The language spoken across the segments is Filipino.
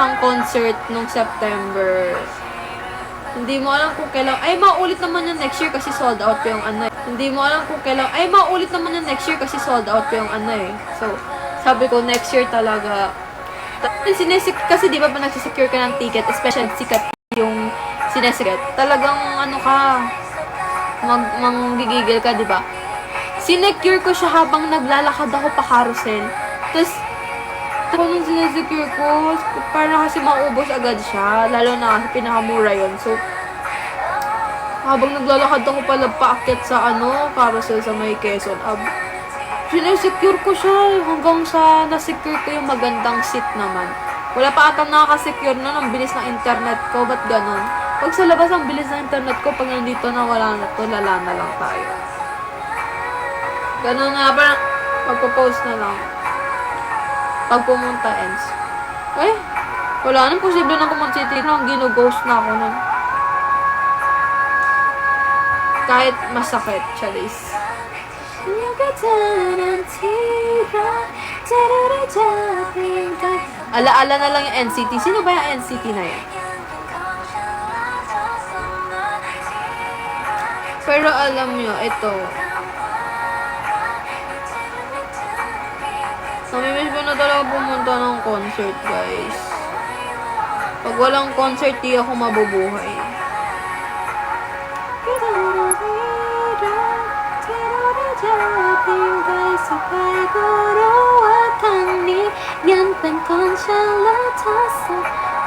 ang concert nung September. Hindi mo alam kung kailan. Ay, maulit naman yung next year kasi sold out yung ano eh. Hindi mo alam kung kailan. Ay, maulit naman yung next year kasi sold out yung ano eh. So, sabi ko, next year talaga. Kasi di ba pa nagsisecure ka ng ticket, especially sikat yung sinesikat. Talagang ano ka, manggigigil ka, di ba? Sinecure ko siya habang naglalakad ako pa carousel. Tapos, ako nung sinesecure ko, para kasi maubos agad siya. Lalo na kasi pinakamura yun. So, habang naglalakad ako pala paakyat sa carousel sa may Quezon Ab. Sinesecure ko siya hanggang sa nasecure ko yung magandang seat naman. Wala pa atang nakaka-secure na ang bilis ng internet ko. Ba't ganon? Pag sa labas ang bilis ng internet ko, pag nandito na wala na to, lala na lang tayo. Ganon na, parang magpo-post na lang. Pag pumunta ends. Eh, wala nang posible na pumunta na gino-ghost na ako nun. Kahit masakit, chalis. Ala-ala na lang yung NCT. Sino ba yung NCT na yan? Pero alam nyo, ito. Namimiss ko na talaga pumunta ng concert, guys. Pag walang concert, di ako mabubuhay.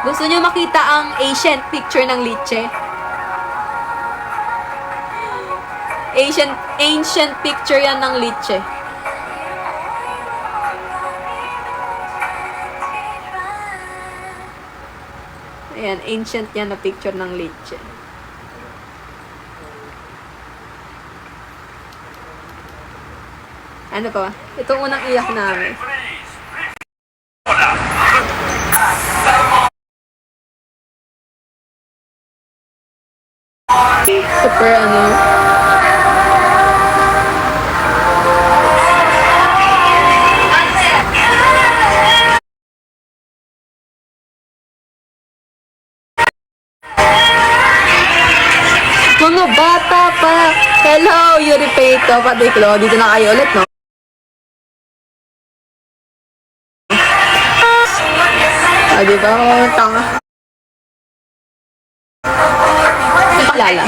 Gusto niyo makita ang ancient picture ng Liche? Ancient picture yan ng Liche. Ayan, ancient yan na picture ng Liche. Ano pa? Itong unang iyak namin. Super mga bata pa. Hello, Yuri Peito, Patiklo. Dito na kayo ulit, no? Diba? Tanga. Lala.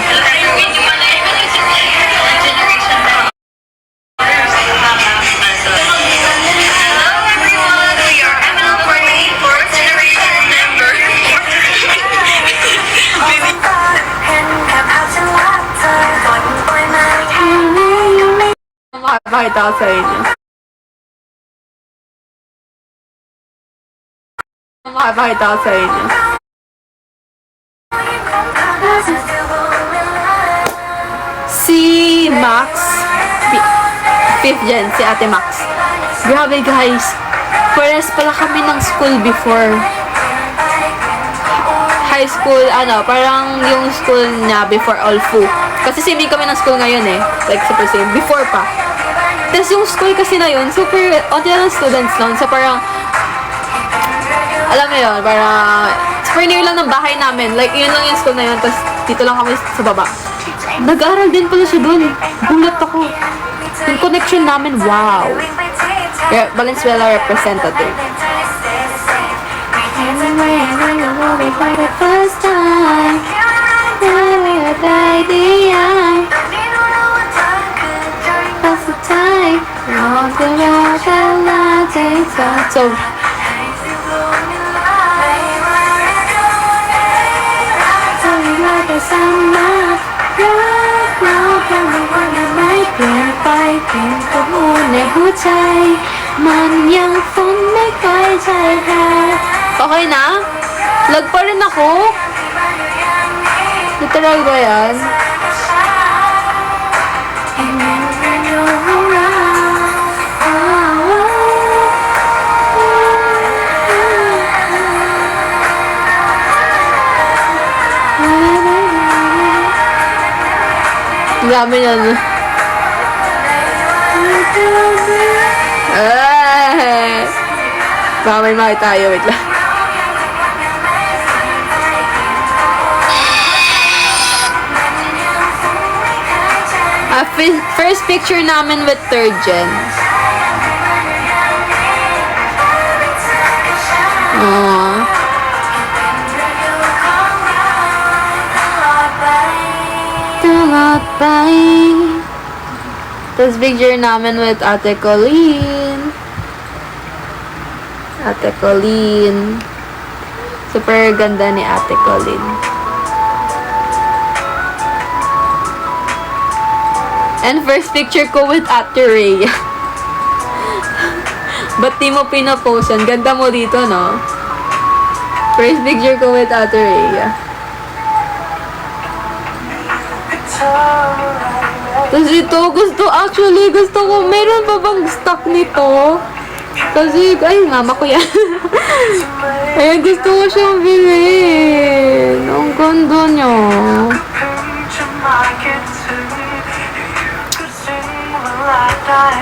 Makapakita ko sa inyo. Makapakita ko sa inyo. Si Max, 5th gen, si Ate Max. Grabe guys, pares pala kami ng school before. High school, parang yung school niya before Olfu. Kasi same kami ng school ngayon eh. Like super same, before pa. Tapos yung school kasi na yun, super, onti na ng students noon. So parang, alam mo yun, parang, super near lang ng bahay namin. Like, yun lang yung school na yun. Tapos dito lang kami sa baba. Nag-aaral din pala siya dun. Gulat ako. Yung connection namin, wow. Valenzuela representative. So, okay na? Lag pa rin ako? Literal ba yan? Dami yan. Baka may makita tayo. Wait lang. first picture namin with third gen. Aww. Tumakbay. Tapos picture namin with Ate Colleen. Ate Colleen. Super ganda ni Ate Colleen. And first picture ko with Ate Rhea. Ba't di mo pinapost yan? Ganda mo dito, no? First picture ko with Ate Rhea. Tapos ito, gusto ko, meron pa bang stock nito? Kasi, ay, mama ko yan. Ay, gusto ko siyang bilhin. Ang ganda niya.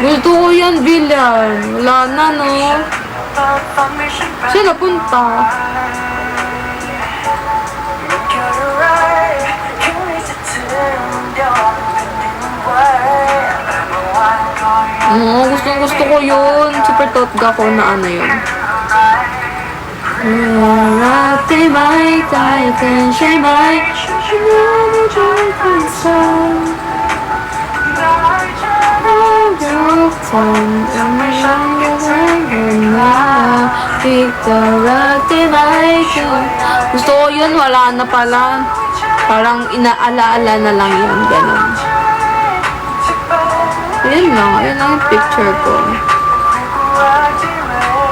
Gusto ko yan bilhan. Wala na, no? Siya napunta. Gusto ko yun. Super totga ko na ano yun. Gusto ko yun. Wala na pala. Parang inaalaala na lang yun. Ganun. Ayun lang. Ayun lang yung picture ko.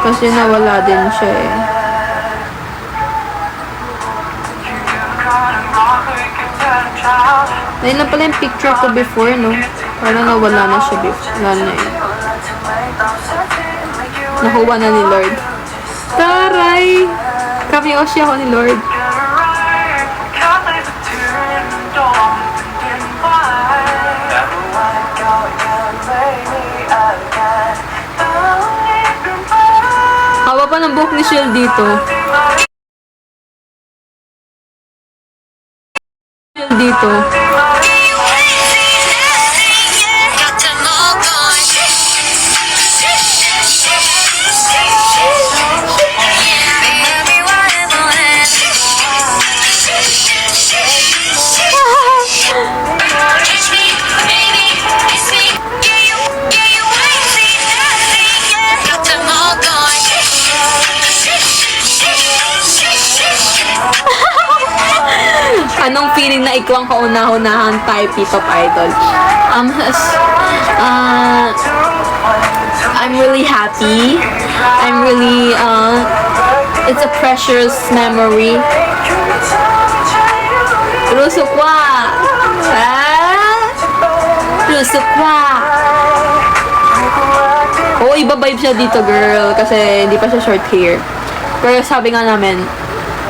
Kasi nawala din siya eh. Ayun lang pala yung picture ko before, no? Parang nawala na siya before. Wala na yun. Nakuha na ni Lord. Taray! Kami-oshi ako ni Lord. Haba pa ng buhok ni Shell dito. Dito. Anong feeling na ikaw ang kauna-unahan type P-pop idol? I'm really happy. I'm really, it's a precious memory. Rusukwa! Rusukwa! Oo, iba vibe siya dito, girl. Kasi hindi pa siya short hair. Pero sabi nga namin,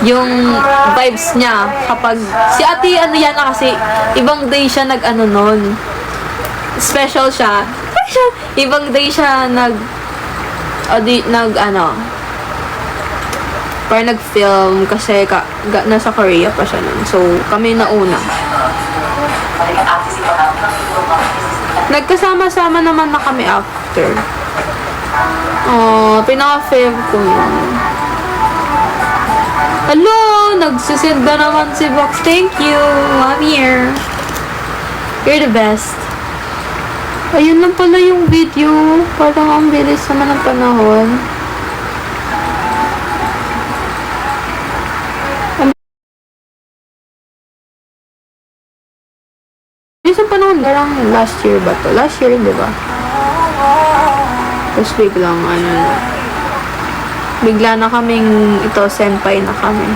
yung vibes niya kapag si ate ano yan na kasi ibang day siya nag-ano nun special siya ibang day siya nag parang nag-film kasi nasa Korea pa siya nun, so kami nauna nagkasama-sama naman na kami after. Pinaka-fave ko yun. Hello! Nagsisend na naman si Box. Thank you! I'm here. You're the best. Ayun lang pala yung video. Parang ang bilis naman ng panahon. Bilis ang panahon. Parang last year ba to? Last year, di ba? Tapos biglang bigla na kaming senpai na kami.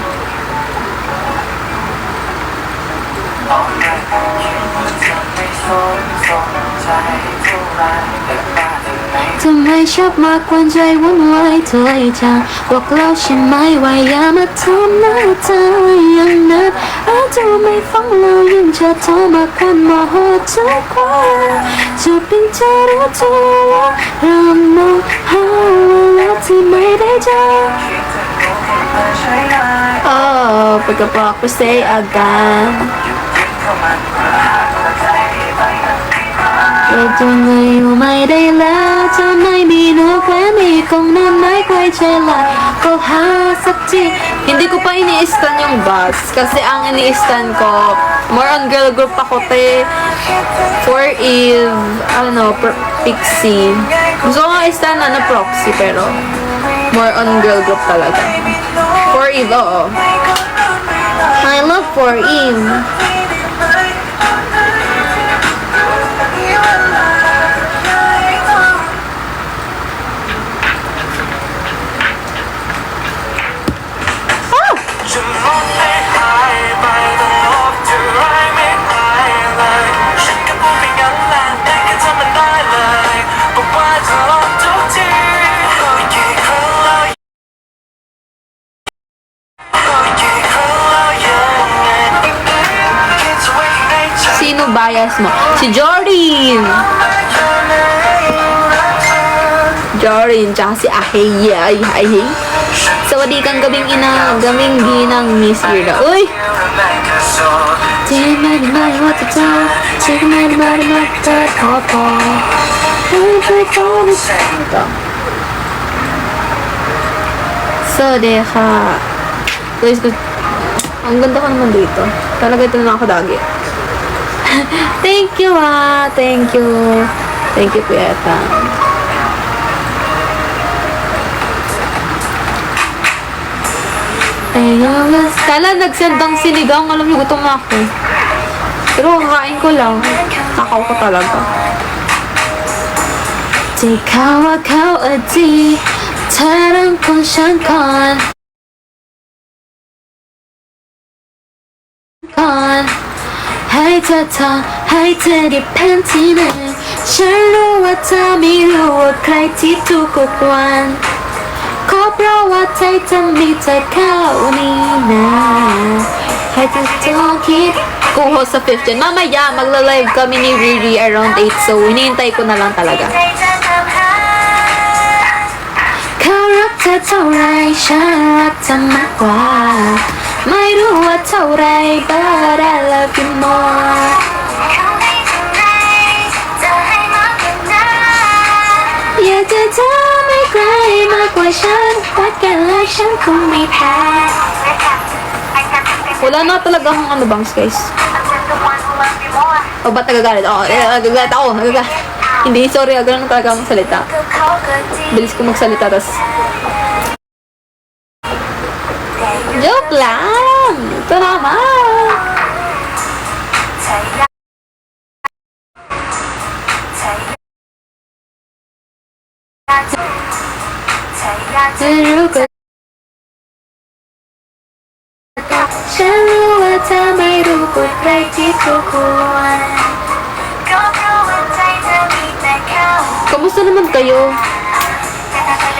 ทำไมชอบมากวนใจวุ่นวายเธอจังบอกเราใช่ไหมว่าอย่ามาทำหน้าเธออย่างนั้นเธอไม่ฟังเรายิ่งจะโทรมาควนมาโหดทุกวันจะเป็นเธอหรือเธอว่าเรามองหาเวลาที่ไม่ได้เจอpagkapak pa say again แต่ทำไมไม่ได้แล้วทำไมมีลูกและมีคงนั้นไม่ค่อยใช่ละก็หาสักทีhindi ko pa ini-stan yung bus kasi ang ini-stan ko more on girl group ako te for Eve ano Pixie gusto ko nga i-stan Proxy pero more on girl group talaga for Eve oo I love for Eve Sino bias mo? Si Jordan! Jordan, tsaka si Ahey. Sawadi kang gabing ginang Miss Irda. Uy! So, deka. Guys, ang ganda ko naman dito. Talaga ito na ako dagi. Thank you Thank you. Thank you, Kuya Tang. Kala nag-send ang sinigang. Alam niyo, gutom ako. Pero kakain ko lang. Kakaw ko talaga. ที่เขาว่าเขาดีเธอต้องคนฉันก่อนให้เธอทำให้เธอได้เป็นที่หนึ่งฉันรู้ว่าเธอไม่รู้ว่าใครที่ทุกวันก็เพราะว่าใจจะมีเธอเข้านี้นะให้เธอต้องคิดกูโฮสต์sa 15 mamaya magla-live kami ni Riri around 8 so hinihintay ko na lang talagaเขารักเธอเท่าไรฉันรักเธอมากกว่าไม่รู้ว่าเท่าไร but I love you more อยากจะเธอไม่ไกลมากกว่าฉันวัดกันแล้วฉันคงไม่แพ้ wala na talaga akong ano bangs guys o ba't nagagalit? Nagagalit ako hindi, sorry, ganun talaga akong salita bilis ko magsalita tas joke lang ito naman pero koฉันรู้ว่าเธอไม่รู้กฎใครที่ทุกคนก็เพราะว่าใจเธอมีแต่เขา Kamusta naman kayo?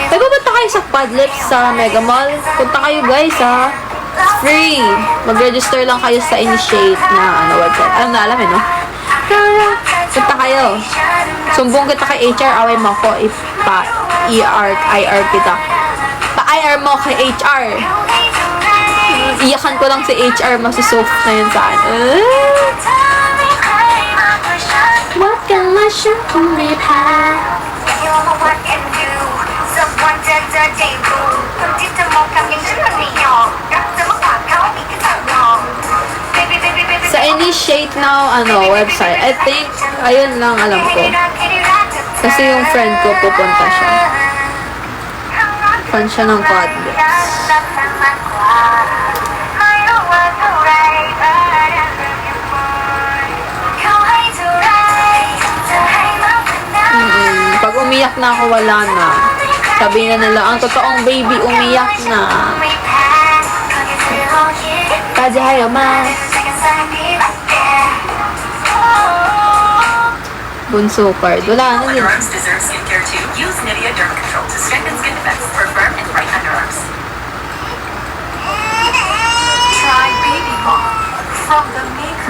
Nagpunta kayo sa Padlips sa Mega Mall? Punta kayo guys ha. It's free. Mag-register lang kayo sa Initiate na website. Alam no? Punta kayo. Sumbong kita kay HR, away mo ako. IR kita. Pa-IR mo kay HR. Iyakan ko lang si HR, masusoft na yun saan. What can I show from me past? Sa Initiate Now, website. I think, ayun lang alam ko. Kasi yung friend ko, pupunta siya. Fan siya ng Padlips. Pag umiyak na ako, wala na. Sabi na nila, ang totoong baby umiyak na. Kajahayo ma. Bunso card. Wala na din.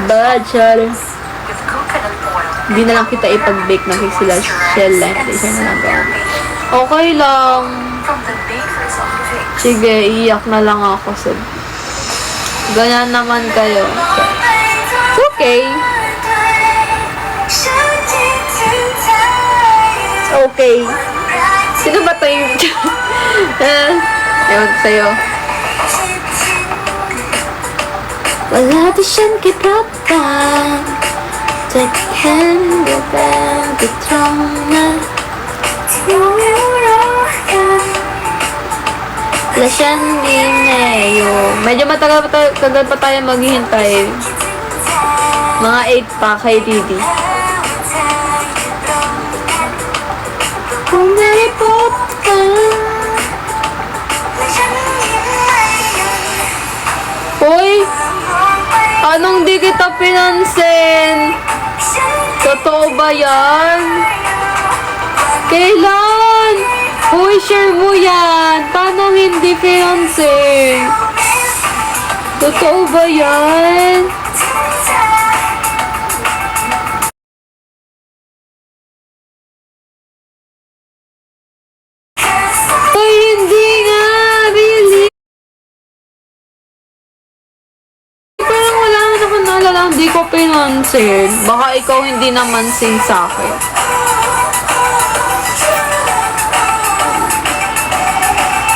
Bachelor. Hindi na lang kita ipag-bake na sila shell lang. Hindi siya na lang gawin. Okay lang. Sige, iyak na lang ako. Ganyan naman kayo. Okay. Okay. Sino ba to yung... Ewan ko sa'yo. Wala di siyang kipratan. Takkan gaban bitrongan. Wala siyang dineo. Medyo matagal pa tayo maghihintay. Mga 8 pa kay Didi. Kung nalipot ka. Hoy! Anong di kita pinansin? Totoo ba yan? Kailan? Hoy, share mo yan. Paano hindi pinansin? Totoo ba yan? Hoy, hindi nga. Really? Parang wala na ako naalala. Hindi ko pinansin. Baka ikaw hindi naman sing sa akin.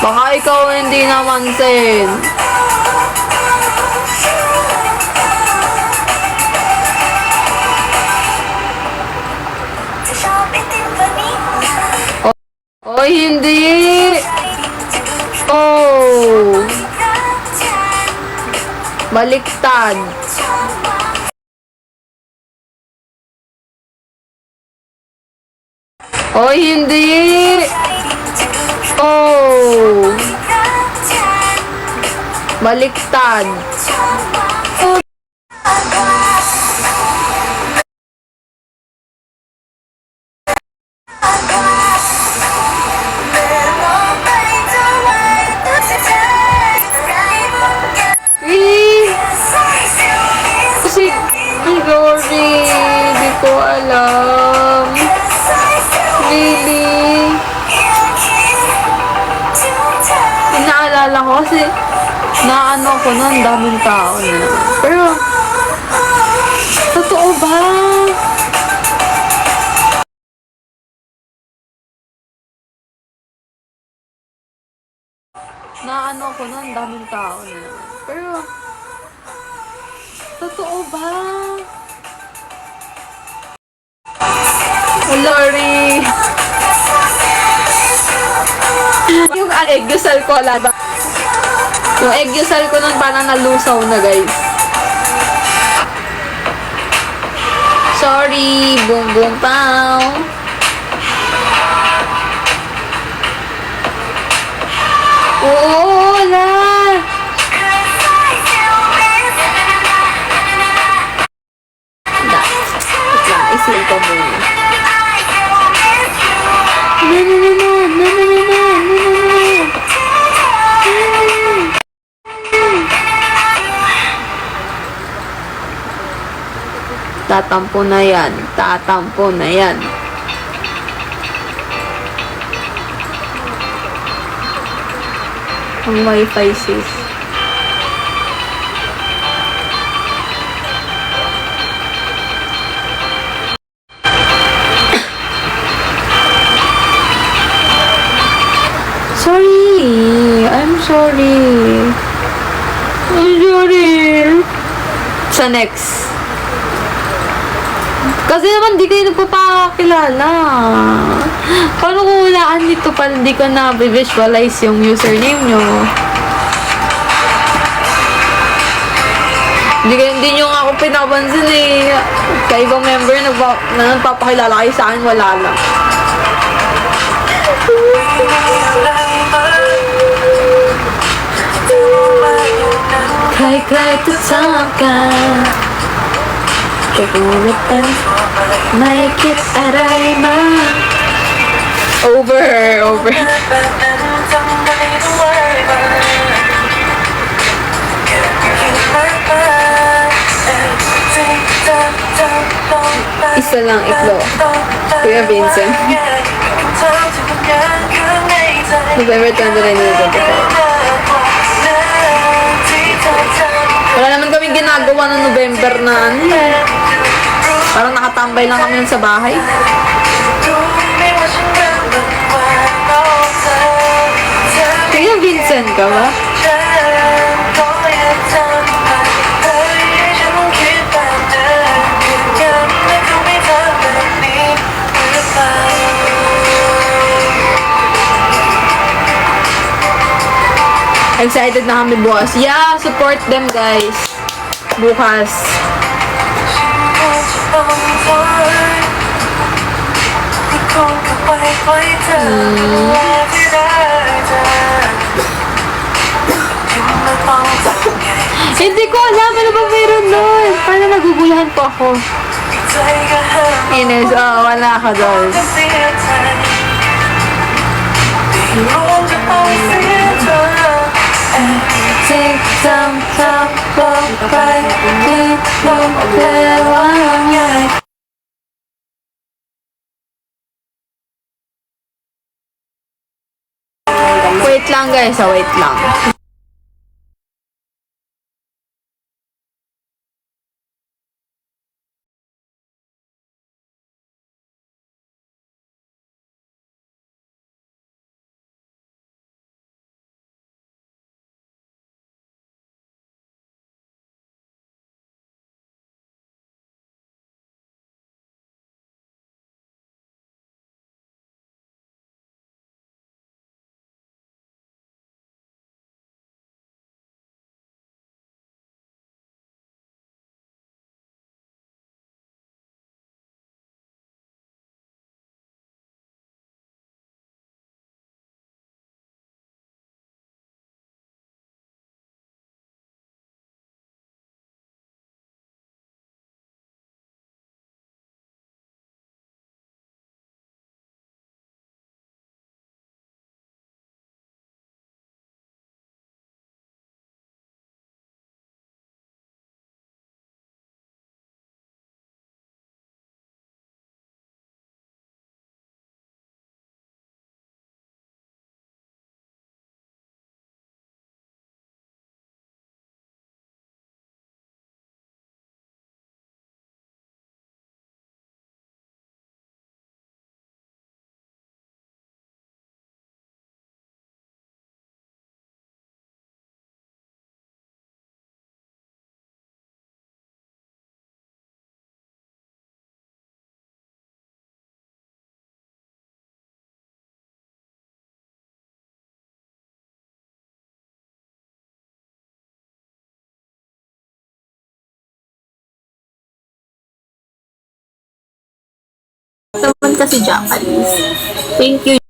Baka ikaw hindi naman sin. Oy, hindi. Oh. Baliktad. Oy, hindi. Oh. Baliktad. Oh. Really? Kasi, sorry. Di ko alam. Really? Inaalala ko kasi naano ko na, ang daming tao na. Pero, totoo ba? Naano ko na, ang daming tao na. Pero, totoo ba? Sorry. Yung egg-yusal ko, wala ba? Yung egg-yusal ko nun parang nalusaw na, guys. Sorry, boom boom pow. Oo, wala. Wait lang, isil ko muna. Tatampo na yan. Tatampo na yan. Ang wifi sis. Sorry. I'm sorry. I'm sorry. Sa next. Kasi naman di kayo nagpapakilala. Paano kung walaan dito pa hindi ko na visualize yung username nyo? Hindi nyo nga ako pinapansin eh. Kaya ibang member na nagpapakilala kayo sa akin, wala lang. Cry to talk Kekulitan make it arayma. Over. Isa lang iklo. Kuya Vincent. November 29 na wala naman kami ginagawa ng November na ano eh. Parang nakatambay lang kami sa bahay. Vincent ka ba? Excited na kami bukas. Yeah, support them guys. Bukas. Hindi ko alam ano ba meron nun. Paano nagugulahan po ako? Ines, wala ka doon. Take some time, walk by, keep on playing. Wait lang guys, wait lang. Naman kasi Japanese. Thank you.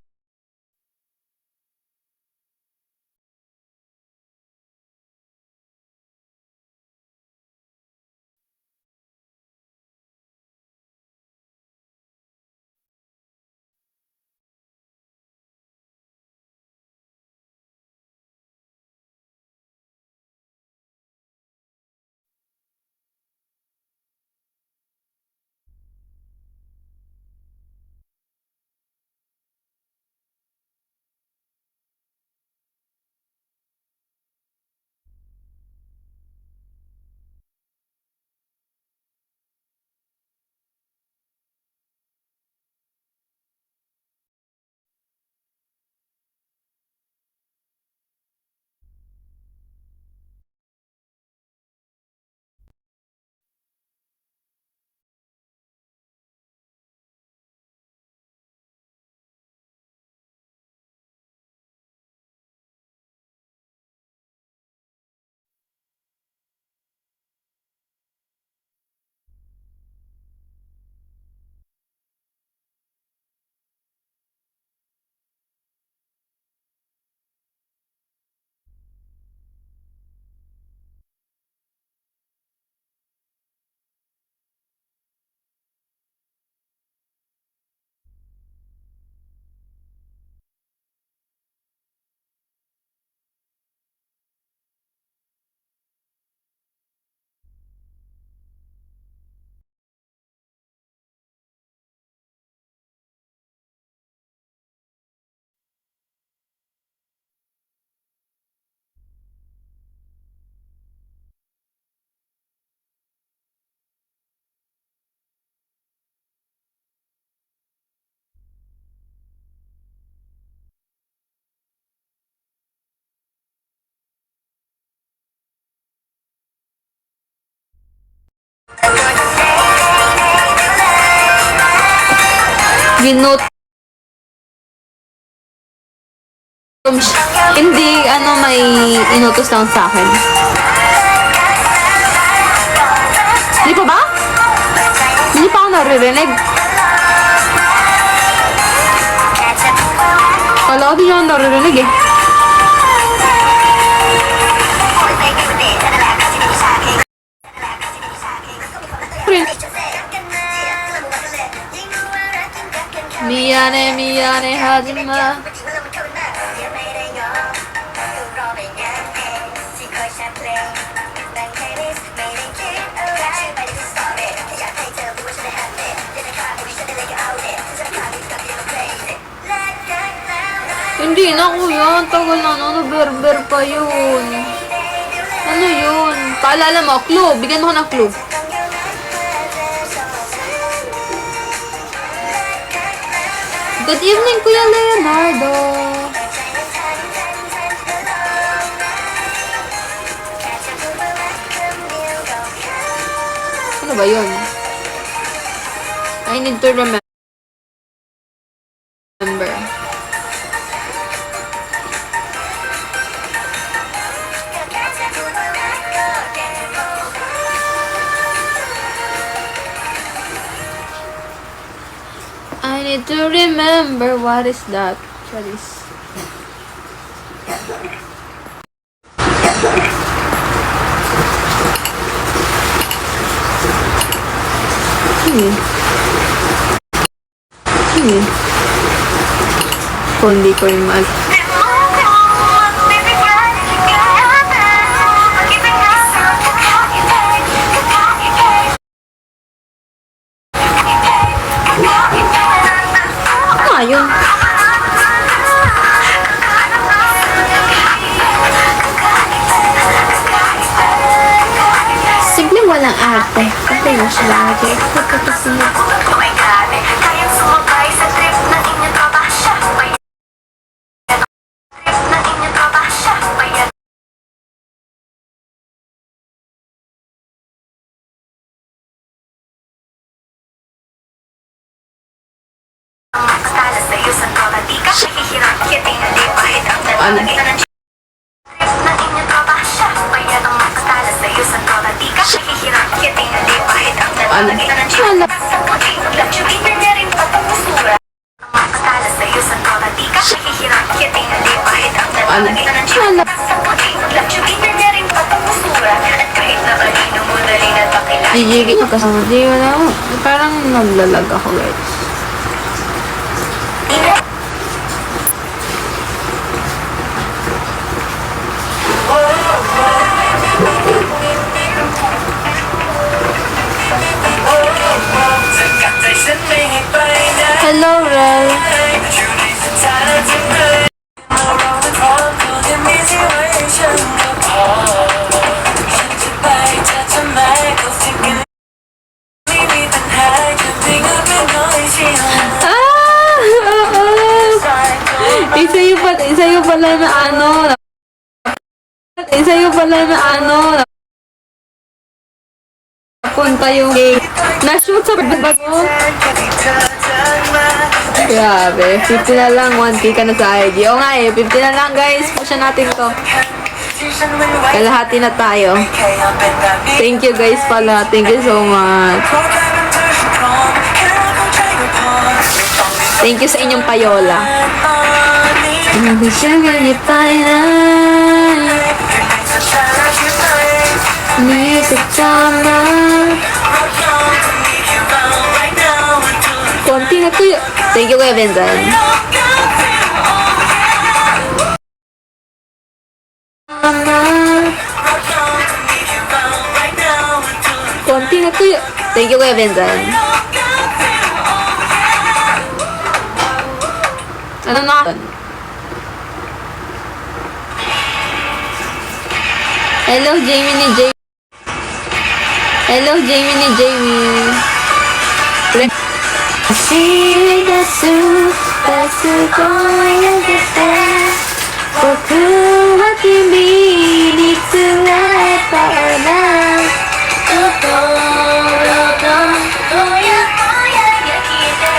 Ginut. Hindi, may inutos lang sa akin. Hindi pa ba? Hindi pa ako naririnig. Kala ko di niya ako naririnig eh. Miyane, hajima. Hindi na kuya, tagal na berber pa yun. Ano yun? Paalala mo, clue. Bigyan mo ko ng clue. Good evening, Kuya Leonardo. Ano ba yun? I need to remember. I need to remember what is that? What is? Kundi ko yung mag... Yun. Simpleng walang arte. Kasi na siya lagi. Pagkakasinip. Gigigit ko kasama. Di wala. Parang naglalag ako guys. Hello, Rel. Isa yung pala na punta yung game. Na-shoot sa bago. Grabe. 50 na lang. 1K ka na sa ID. O nga 50 na lang guys. Pusha natin to. Kalahati na tayo. Thank you guys pala. Thank you so much. Thank you sa inyong payola. Hindi siya ganipay na. Ni kasama. Konti na kuya. Thank you kuya Benzan. Konti na kuya. Thank you kuya Benzan. Ano na? Hello Jamie ni Jamie. Hello Jamie ni Jamie. See the suit, that's going to get Boku wa kimi ni tsureta na. Kokoro to oya oya yakite.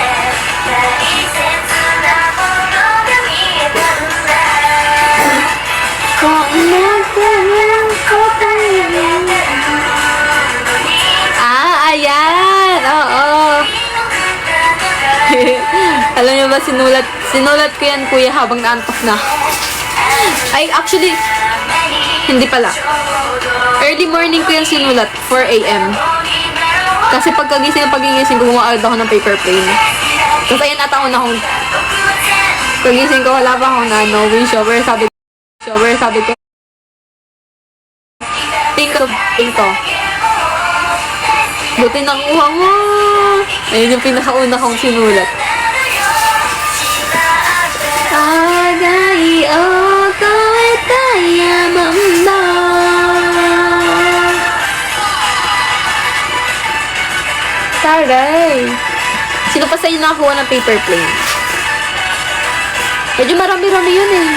sinulat ko yan, kuya, habang naantok na. Ay, actually, hindi pala. Early morning ko yung sinulat, 4 a.m. Kasi pagigising ko, gumawa ako ng paper plane. Tapos ayun, nataon akong, pagising ko, wala pa akong wind shower, sabi ko, think to. Buti nakuha mo. Ayun yung pinakauna kong sinulat. Agay o ko'y tayamanda. Taray. Sino pa sa'yo nakakuha ng paper plane? Medyo marami-rami yun eh.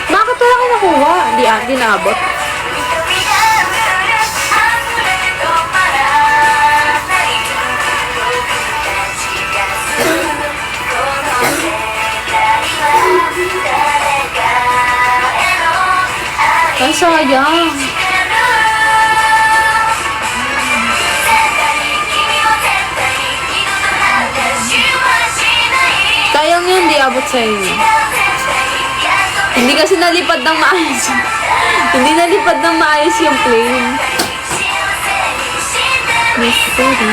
Bakit wala kayo nakuha? Di naabot. Ay, sayang. Sayang yun, di abot sa inyo. Hindi kasi nalipad ng maayos. Hindi nalipad ng maayos yung plane. Mystery.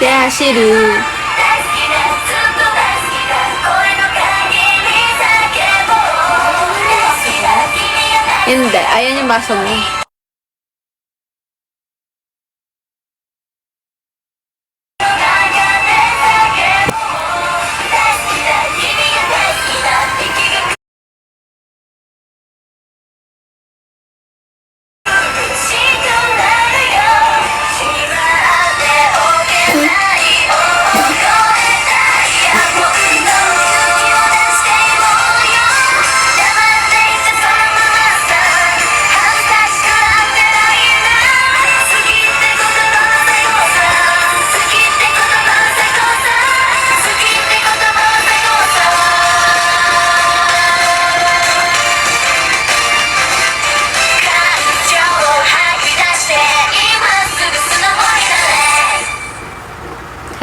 Yashiru. Hindi. Ayan yung baso mo.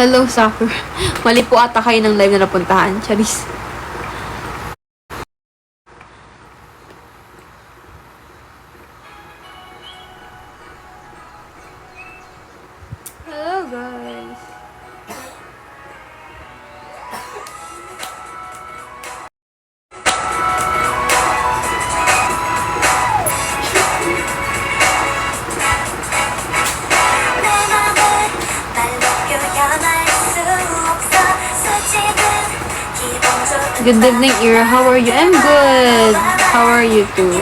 Hello, Soccer. Mali po ata kayo ng live na napuntahan. Charis. Hello, guys. Good evening, Ira. How are you? I'm good. How are you too?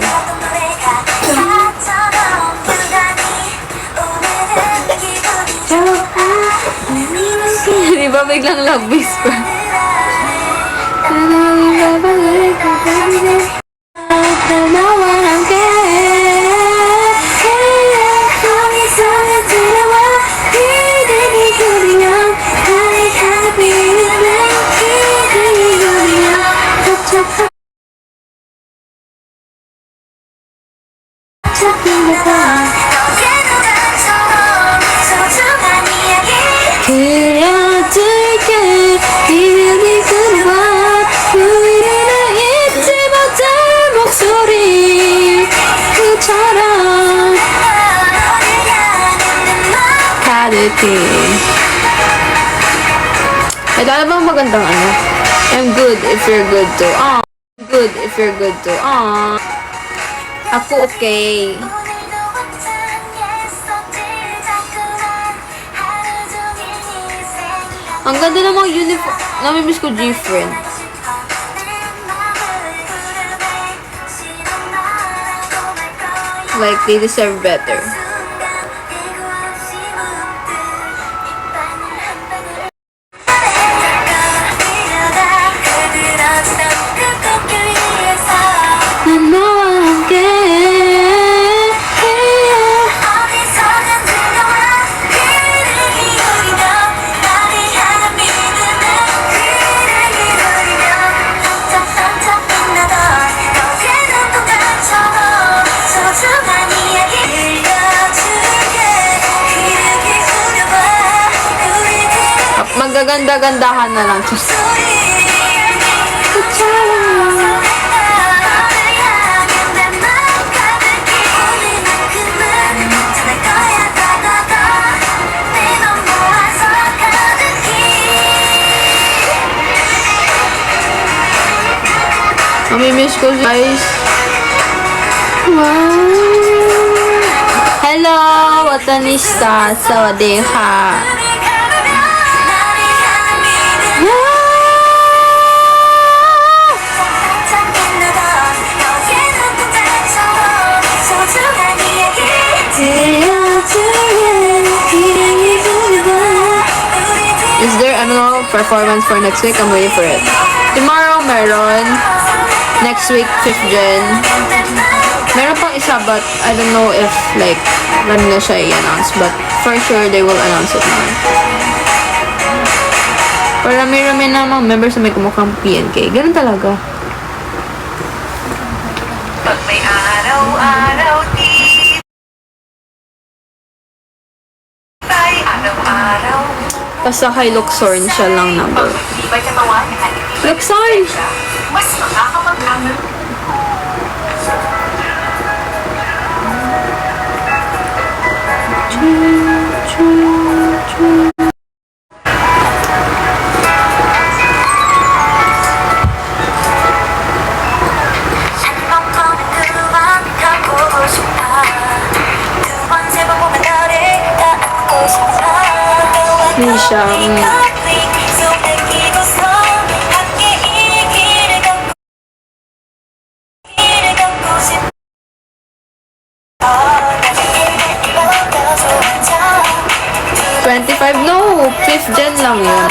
Di ba biglang love whisper? Ito na bang magandang ano? I'm good if you're good too. I'm good if you're good too. Ako okay. Ang ganda ng mga uniform. Namimiss ko G-Friend. Like, they deserve better. Magaganda-gandahan na lang. Mamimiss ko guys. Wow. Hello, Watanista. Sawadee-ka. Is there ano performance for next week? I'm waiting for it. Tomorrow, meron. Next week, 5th Gen. Meron pang isa, but I don't know if, like, when na siya i-announce. But for sure, they will announce it now. Parami-rami na mga members na may kumukhang PNK. Ganun talaga. Pag may araw-araw di tayo araw-araw. Basta kay Luxorn siya lang number. Iba'y katawan at Luxorn! mas makakapag-aral. Hindi siya. No, 5th Gen lang yun.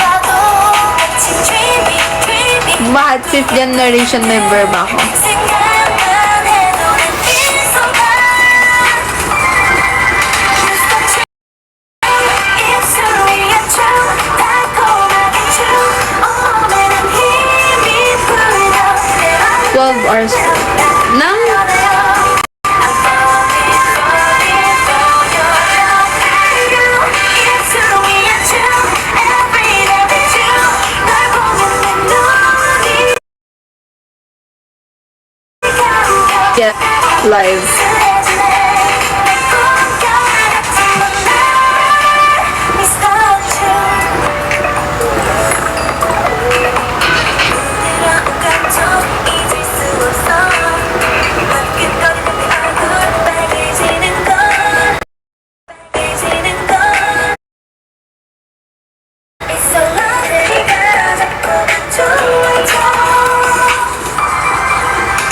Bakit 5th generation member ba ako? Hours nang get live.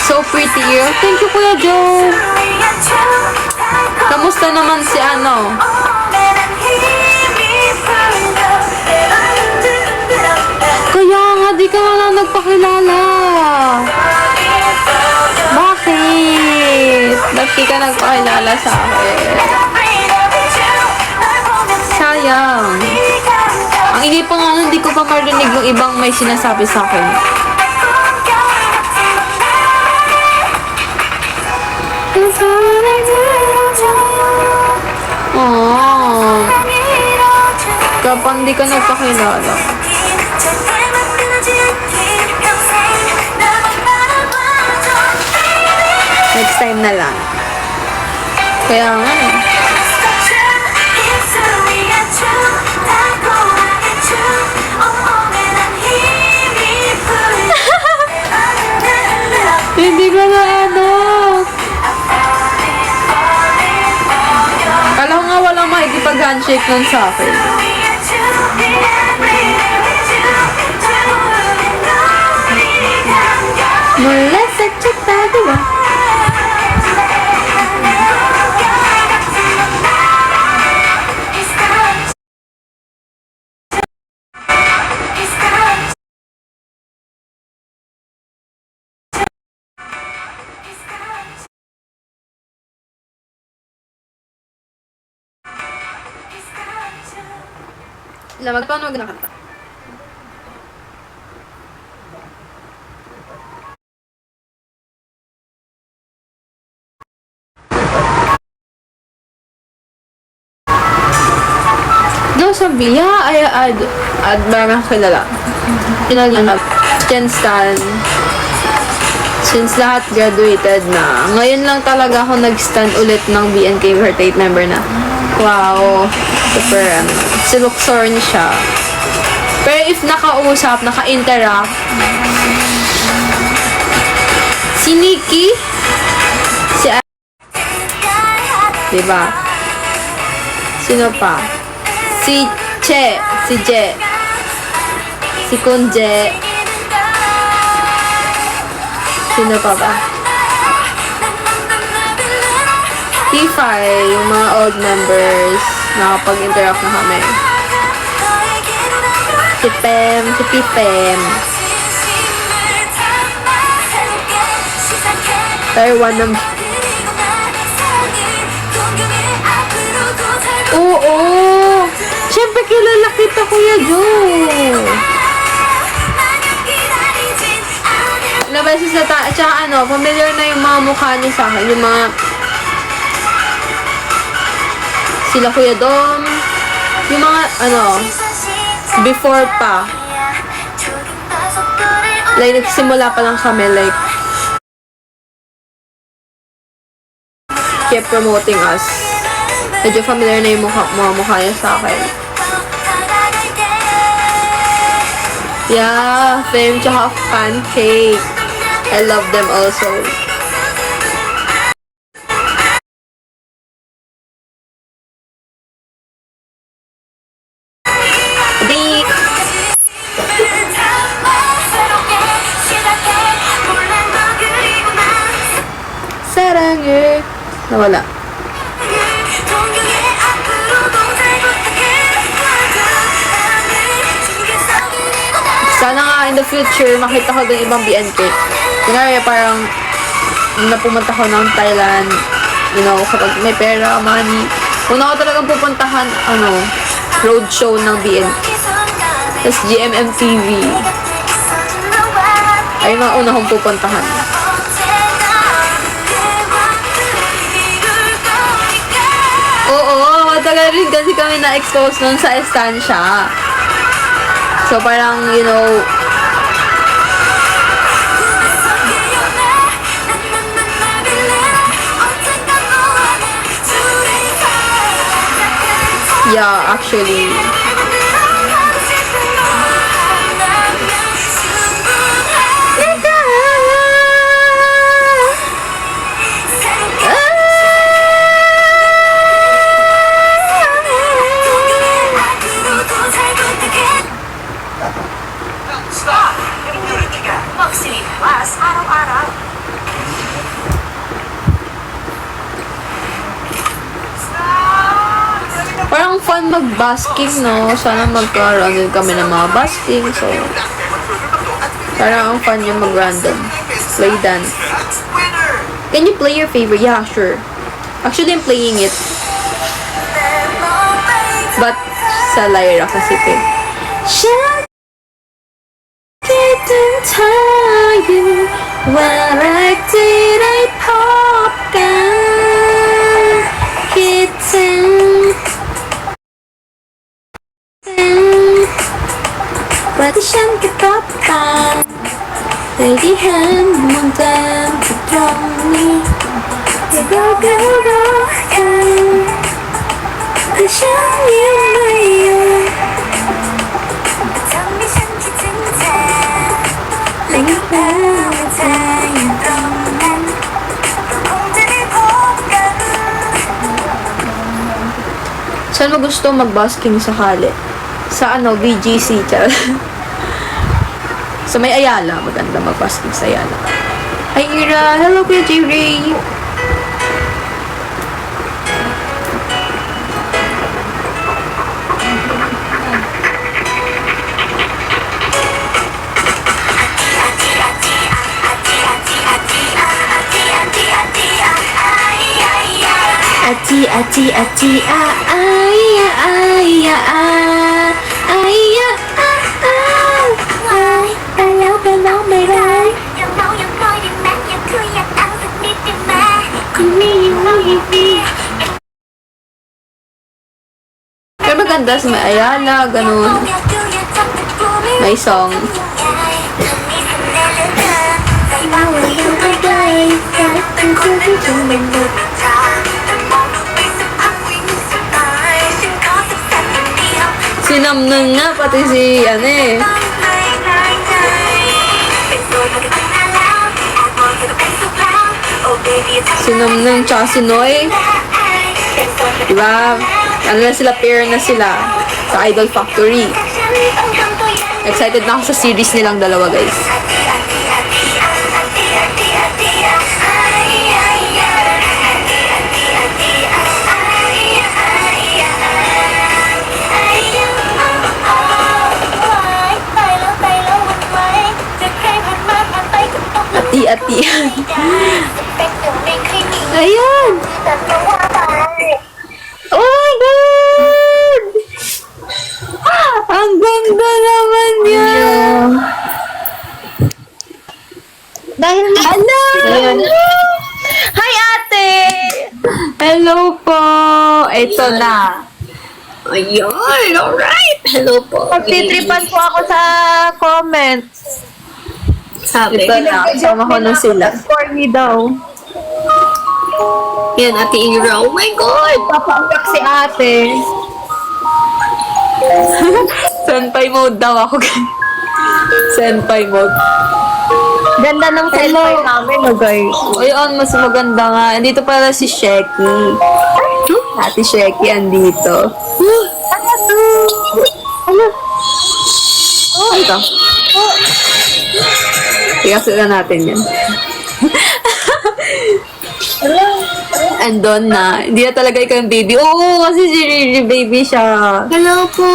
So pretty. Thank you, Kuya Joe. Kamusta naman si ano? Kaya nga, di ka nga lang nagpakilala. Bakit? Ba't di ka nagpakilala sa akin? Sayang. Ang hindi pa nga, hindi ko pa marinig yung ibang may sinasabi sa akin. Oh, kapag di ka nagpakilala. Next time na lang. Kaya nga eh. Hindi ko na ano. Kala ko nga walang makikipag-handshake nun sa akin. Mula sa Chitagawa. Magpaano wag na kanta? Doon sabi, ay ad marang kilala. Pinaglanap. Since lahat graduated na, ngayon lang talaga ako nag-stand ulit ng BNK48 member na. Wow. Super, si Luxorn siya. Pero if nakausap, naka-interact, si Nikki, si diba? Sino pa? Si Che, si Je, si Kunje, sino pa ba? T5, yung mga old members, nakapag-interact na kami. Si Pem, si Pipem. Taiwan ng... Oo! Siyempre kilala kita, Kuya Joe! Nabeses na tsaka familiar na yung mga mukha niya sa akin. Yung mga... Sila Kuya Dom. Yung mga, before pa. Like, nagsimula pa lang kami, like, kept promoting us. Medyo familiar na yung mga mukha niya sa akin. Yeah, Fame tsaka Pancake. I love them also. 사랑을 nawala. Sana nga in the future makita ko din ibang BNK. Kunwari parang pumunta ko ng Thailand, kapag may pera, money. Una ko talagang pupuntahan, roadshow ng BNK. Tapos GMM TV. Ay mga una kong pupuntahan. Oo, matagal rin kasi kami na-expose nun sa estansya. So, parang, yeah, actually. Magsilipas araw-araw. Parang fun mag-basking, no? Sana magkaroon din kami ng mga basking. So, parang ang fun yung mag-random. Play dance. Can you play your favorite? Yeah, sure. Actually, I'm playing it. But, sa Lyra kasi pe. Tayo, wala did I pop ka kitang pwede siyang kitapan naidihan mo dam sa trongi go ka pwede siyang yung saan mo gusto mag-basking sakali? Sa BGC, charot. Sa may Ayala, maganda mag-basking sa Ayala. Hi, Ira. Hello, Kuya J-Ray. Ati, ati, ati, ah, ay, ah, ay, ah, ah, ay, ah, ah, ah. Ay, hello, hello, my love. ยังเมายังลอยได้ไหมยังคืออยากเอาสักนิดได้ไหม Kami yung ibig. Pero maganda sa may Ayala, ganun. อยากดูอยากจับแต่กลัวไม่รู้ May song. ยังไงจะมีเสน่ห์เหลือเกินใจเราอยู่ใกล้ๆแต่เป็นคนที่ดูไม่เหมือนเธอแต่มองดูไปสักพักวิ่งสุดตายฉันขอสักสักอย่างเดียว Sinamnang nga, pati si, ano eh. ต้องไม่น้อยใจเป็นโสดมากันตั้งนานแล้วแอบมองเธอก็เป็นสุขแล้ว Oh baby ทำ Sinamnang tsaka si Noy. เป็นโสดมากัน Diba? Ano na sila, pair na sila. Sa Idol Factory. ฉันต้องทำตัวอย่าง Excited na ako sa series nilang dalawa, guys. Ati-atian. Ayan! Oh my God! Ang ganda naman niya! Dahil Hello! Hi, ate! Hello po! Ito na. Ayun, alright. Hello po. Magtitripan po ako sa comments. Sabi. Ito na. Kasama ko na sila. Corny daw. Yan, Ate Ira. Oh my God. Papaangkat si ate. Senpai mode daw ako. Senpai mode. Ganda ng cellphone namin, no, guys. Ayun, mas maganda nga. Andito pala si Sheki. Ate Sheki andito. Ano to? Ano? Ano ito? Ikasin na natin yan. Andon na. Hindi na talaga ikaw yung baby. Oo, kasi si Riri baby siya. Hello po.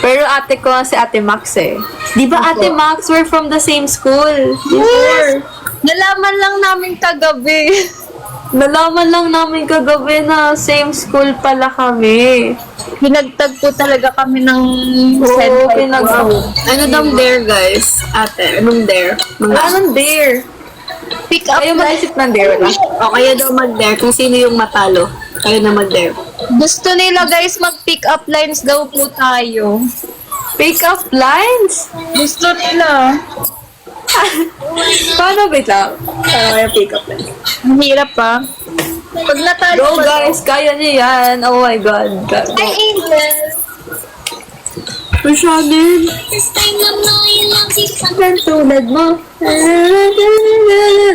Pero ate ko si Ate Max eh. Di ba Ate Max, we're from the same school? Yes! Nalaman lang namin kagabi. Nalaman lang namin kagabi na same school pala kami. Pinagtag po talaga kami ng Oo, senpai. Ano daw dare, guys? Ate, anong dare? Anong dare? Pick up Kayo line. mag-isip ng dare, wala? O, kayo daw mag-dare. Kung sino yung matalo, kayo na mag-dare. Gusto nila guys mag-pick up lines daw po tayo. Pick up lines? Gusto nila. Paano, wait lang? Paano kaya pick up lines? Ang hirap pa. Pag natalo Go pa- guys, kaya niyo yan. Oh my God. Go. Ay, Angel. Masyadin. Tulad mo.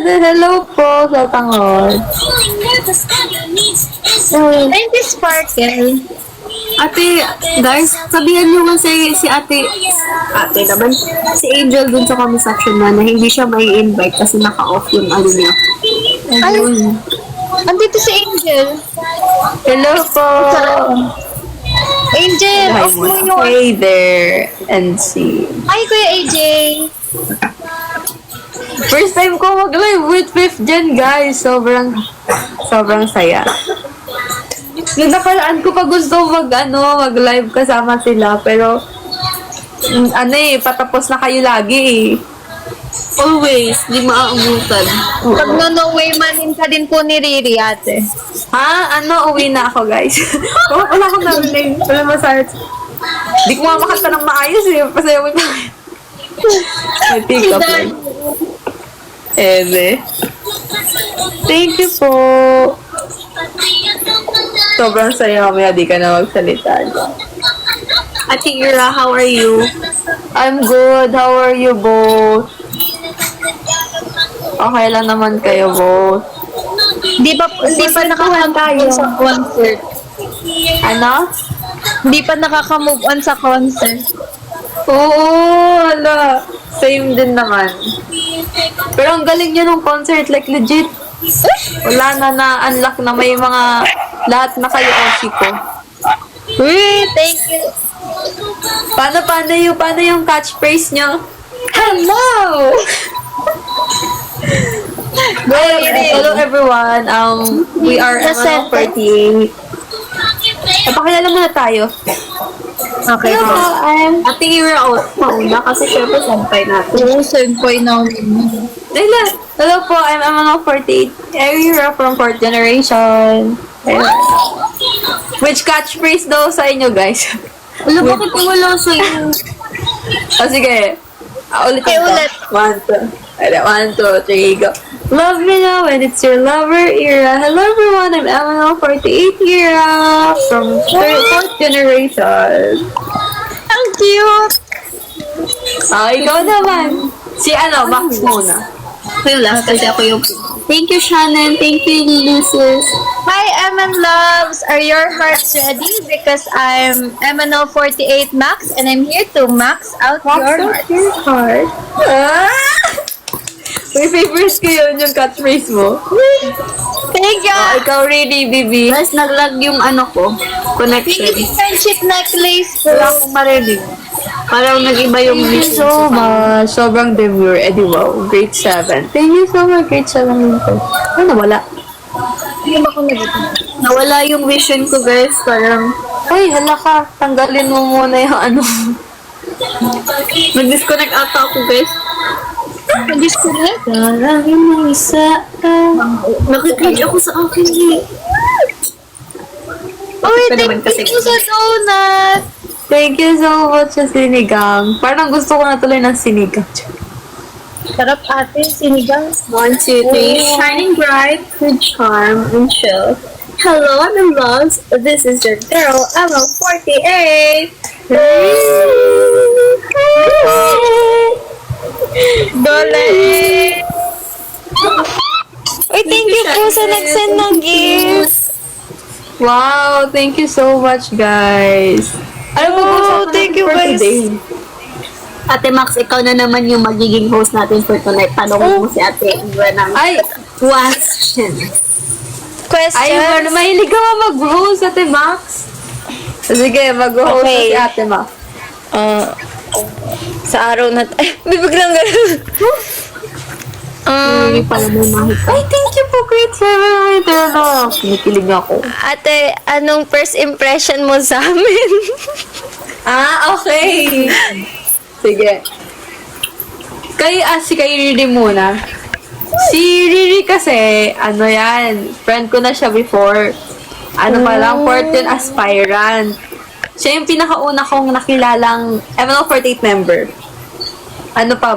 Hello po sa tangon. Thank you, Sparkle. Ate, guys, sabihan nyo kasi si ate naman, si Angel dun sa comment section na hindi siya may invite kasi naka-off yung ano niya. Ay, andito si Angel. Hello po. Angel, Hi, off mo yung... hey there. And see. Ay, Kuya AJ. First time ko mag-live with Fifth Gen, guys. Sobrang saya. Nung nakaraan ko pa gusto mag-live kasama sila. Pero, patapos na kayo lagi eh. Always, di maaabutan. Pag no way manin ka din po ni Riri, ate. Ha? Uwi na ako, guys. Wala akong narinig. Wala masayat. Di ko nga makanta ng maayos eh. Pasayaw na. May pick up line. Ebe. Thank you po. Sobrang saya kami. Di ka na magsalita. Ate Ira, how are you? I'm good. How are you both? Okay lang naman kayo both. Di pa nakaka-move on sa concert. Ano? Di pa nakaka-move on sa concert. Oo, hala. Same din naman. Pero ang galing niya nung concert, like legit. Wala na-unlock na may mga lahat na kayo Oshiko. Uy, thank you. Paano yung catchphrase niya? Hello! Hello everyone. We are MNO48. Napakilala muna tayo. Okay. Ate Ira mauna kasi syempre sampay natin. Oo, senpai na. Hello po, I'm MNO48. Ira from 4th generation. Which catchphrase daw sa inyo, guys? Wala, bakit wala sa'yo? Sige. Ulitin Okay, ko. ulit. 1, 2, 3, go. Love me now and it's your lover, Ira. Hello everyone, I'm MNO48 Ira from 4th generation. Ang cute. Ikaw naman. Si Max muna. Ako yung last kasi ako yung... Thank you, Shannon. Thank you, Lucis. Hi, MN Loves. Are your hearts ready? Because I'm MNO48 Max and I'm here to max out your heart. Your heart. May favorite ko yun, yung catchphrase mo. Thank you. Ikaw really, Bibi. Guys, naglag yung ko. Connection. Thank you, friendship necklace. Wala akong marinig. Parang nag-iba yung Thank you listen so sa much. Sobrang demure. Wow. Grade 7. Thank you so much. Grade 7 yun po. Wala. Hindi ba ako nag-ito? Nawala yung vision ko, guys. Parang, Ay, hala ka. Tanggalin mo muna yung nag-disconnect ata ako, guys. Nag-disconnect? Marami mo isa. Nakikage ako sa akin, eh. Uy, Ito naman thank kasi- you sa donut. Thank you so much sa sinigang. Parang gusto ko na tuloy ng sinigang. Sarap ate, sinigang. 1, 2, 3. Shining bright with charm and chill. Hello, my loves. This is your girl, ML48. Dole! Uy, thank you po sa nag-send ng gift. Wow, thank you so much, guys. Ano ba Oh, thank you, guys. Ate Max, ikaw na naman yung magiging host natin for tonight. Tanong mo si Ate Iwa ng Ay, question. Question? mahilig ka ba mag-host, Ate Max? Sige, mag-host Okay. si Ate Max. Sa araw na... Ay, bibiglang gano'n. Hindi pala mo mahita. Ay, thank you po, Great 7. Kinikilig ako. Ate, anong first impression mo sa amin? Okay. Sige. Si kay Riri muna. Si Riri kasi, friend ko na siya before. Pa lang, 14 aspirant. Siya yung pinakauna kong nakilalang MNO48 member.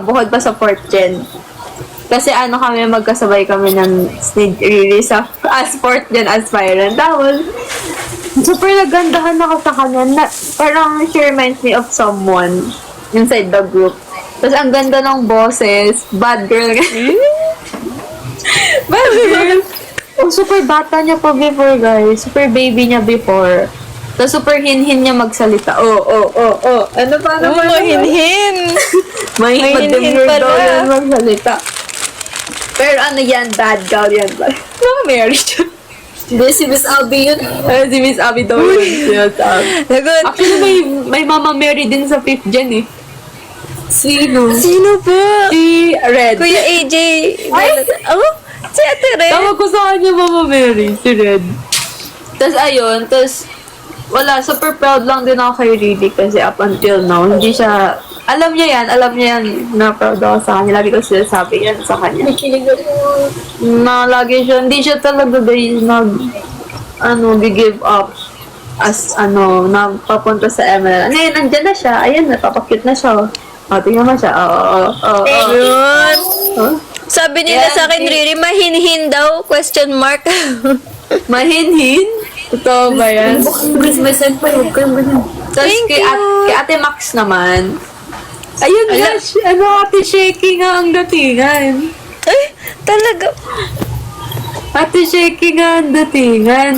Bukod pa sa 4th gen. Kasi kami, magkasabay kami ng Riri sa 4th gen aspirant. Tapos, super nagandahan ako sa kanya. Parang she reminds me of someone inside the group. Tapos ang ganda ng boses. Bad girl. Bad girl. Super bata niya pa before, guys. Super baby niya before. Tapos super hinhin niya magsalita. Ano pa? Mahinhin. Mahinhin pala. daw yan magsalita. Pero yan, bad girl yan. Married siya. Hindi, si Miss Abby yun. Si Miss Abby daw yun. Sinasabi. Lagot. Actually, may Mama Mary din sa 5th gen eh. Sino? Sino ba? Si Red. Kuya AJ. Oh, si Ate Red. Tawag ko sa kanya Mama Mary, si Red. Tapos wala, super proud lang din ako kay Riri kasi up until now, hindi siya, alam niya yan na proud ako sa kanya. Lagi ko sinasabi yan sa kanya. Na lagi siya, hindi siya talaga guys give up as na papunta sa ML. Ngayon, nandyan na siya. Ayan, napapakit na siya. Tingnan mo siya. Ayun. Huh? Sabi nila Yan, sa akin, Riri, mahinhin daw? Question mark. Mahinhin? Totoo ba yan? Please, may send pa yun. Kaya ganyan. Tapos Thank kay, you. kay Ate Max naman, ayun nga, Ate Shaky nga ang datingan. Ay, talaga. Ate Shaky nga ang datingan.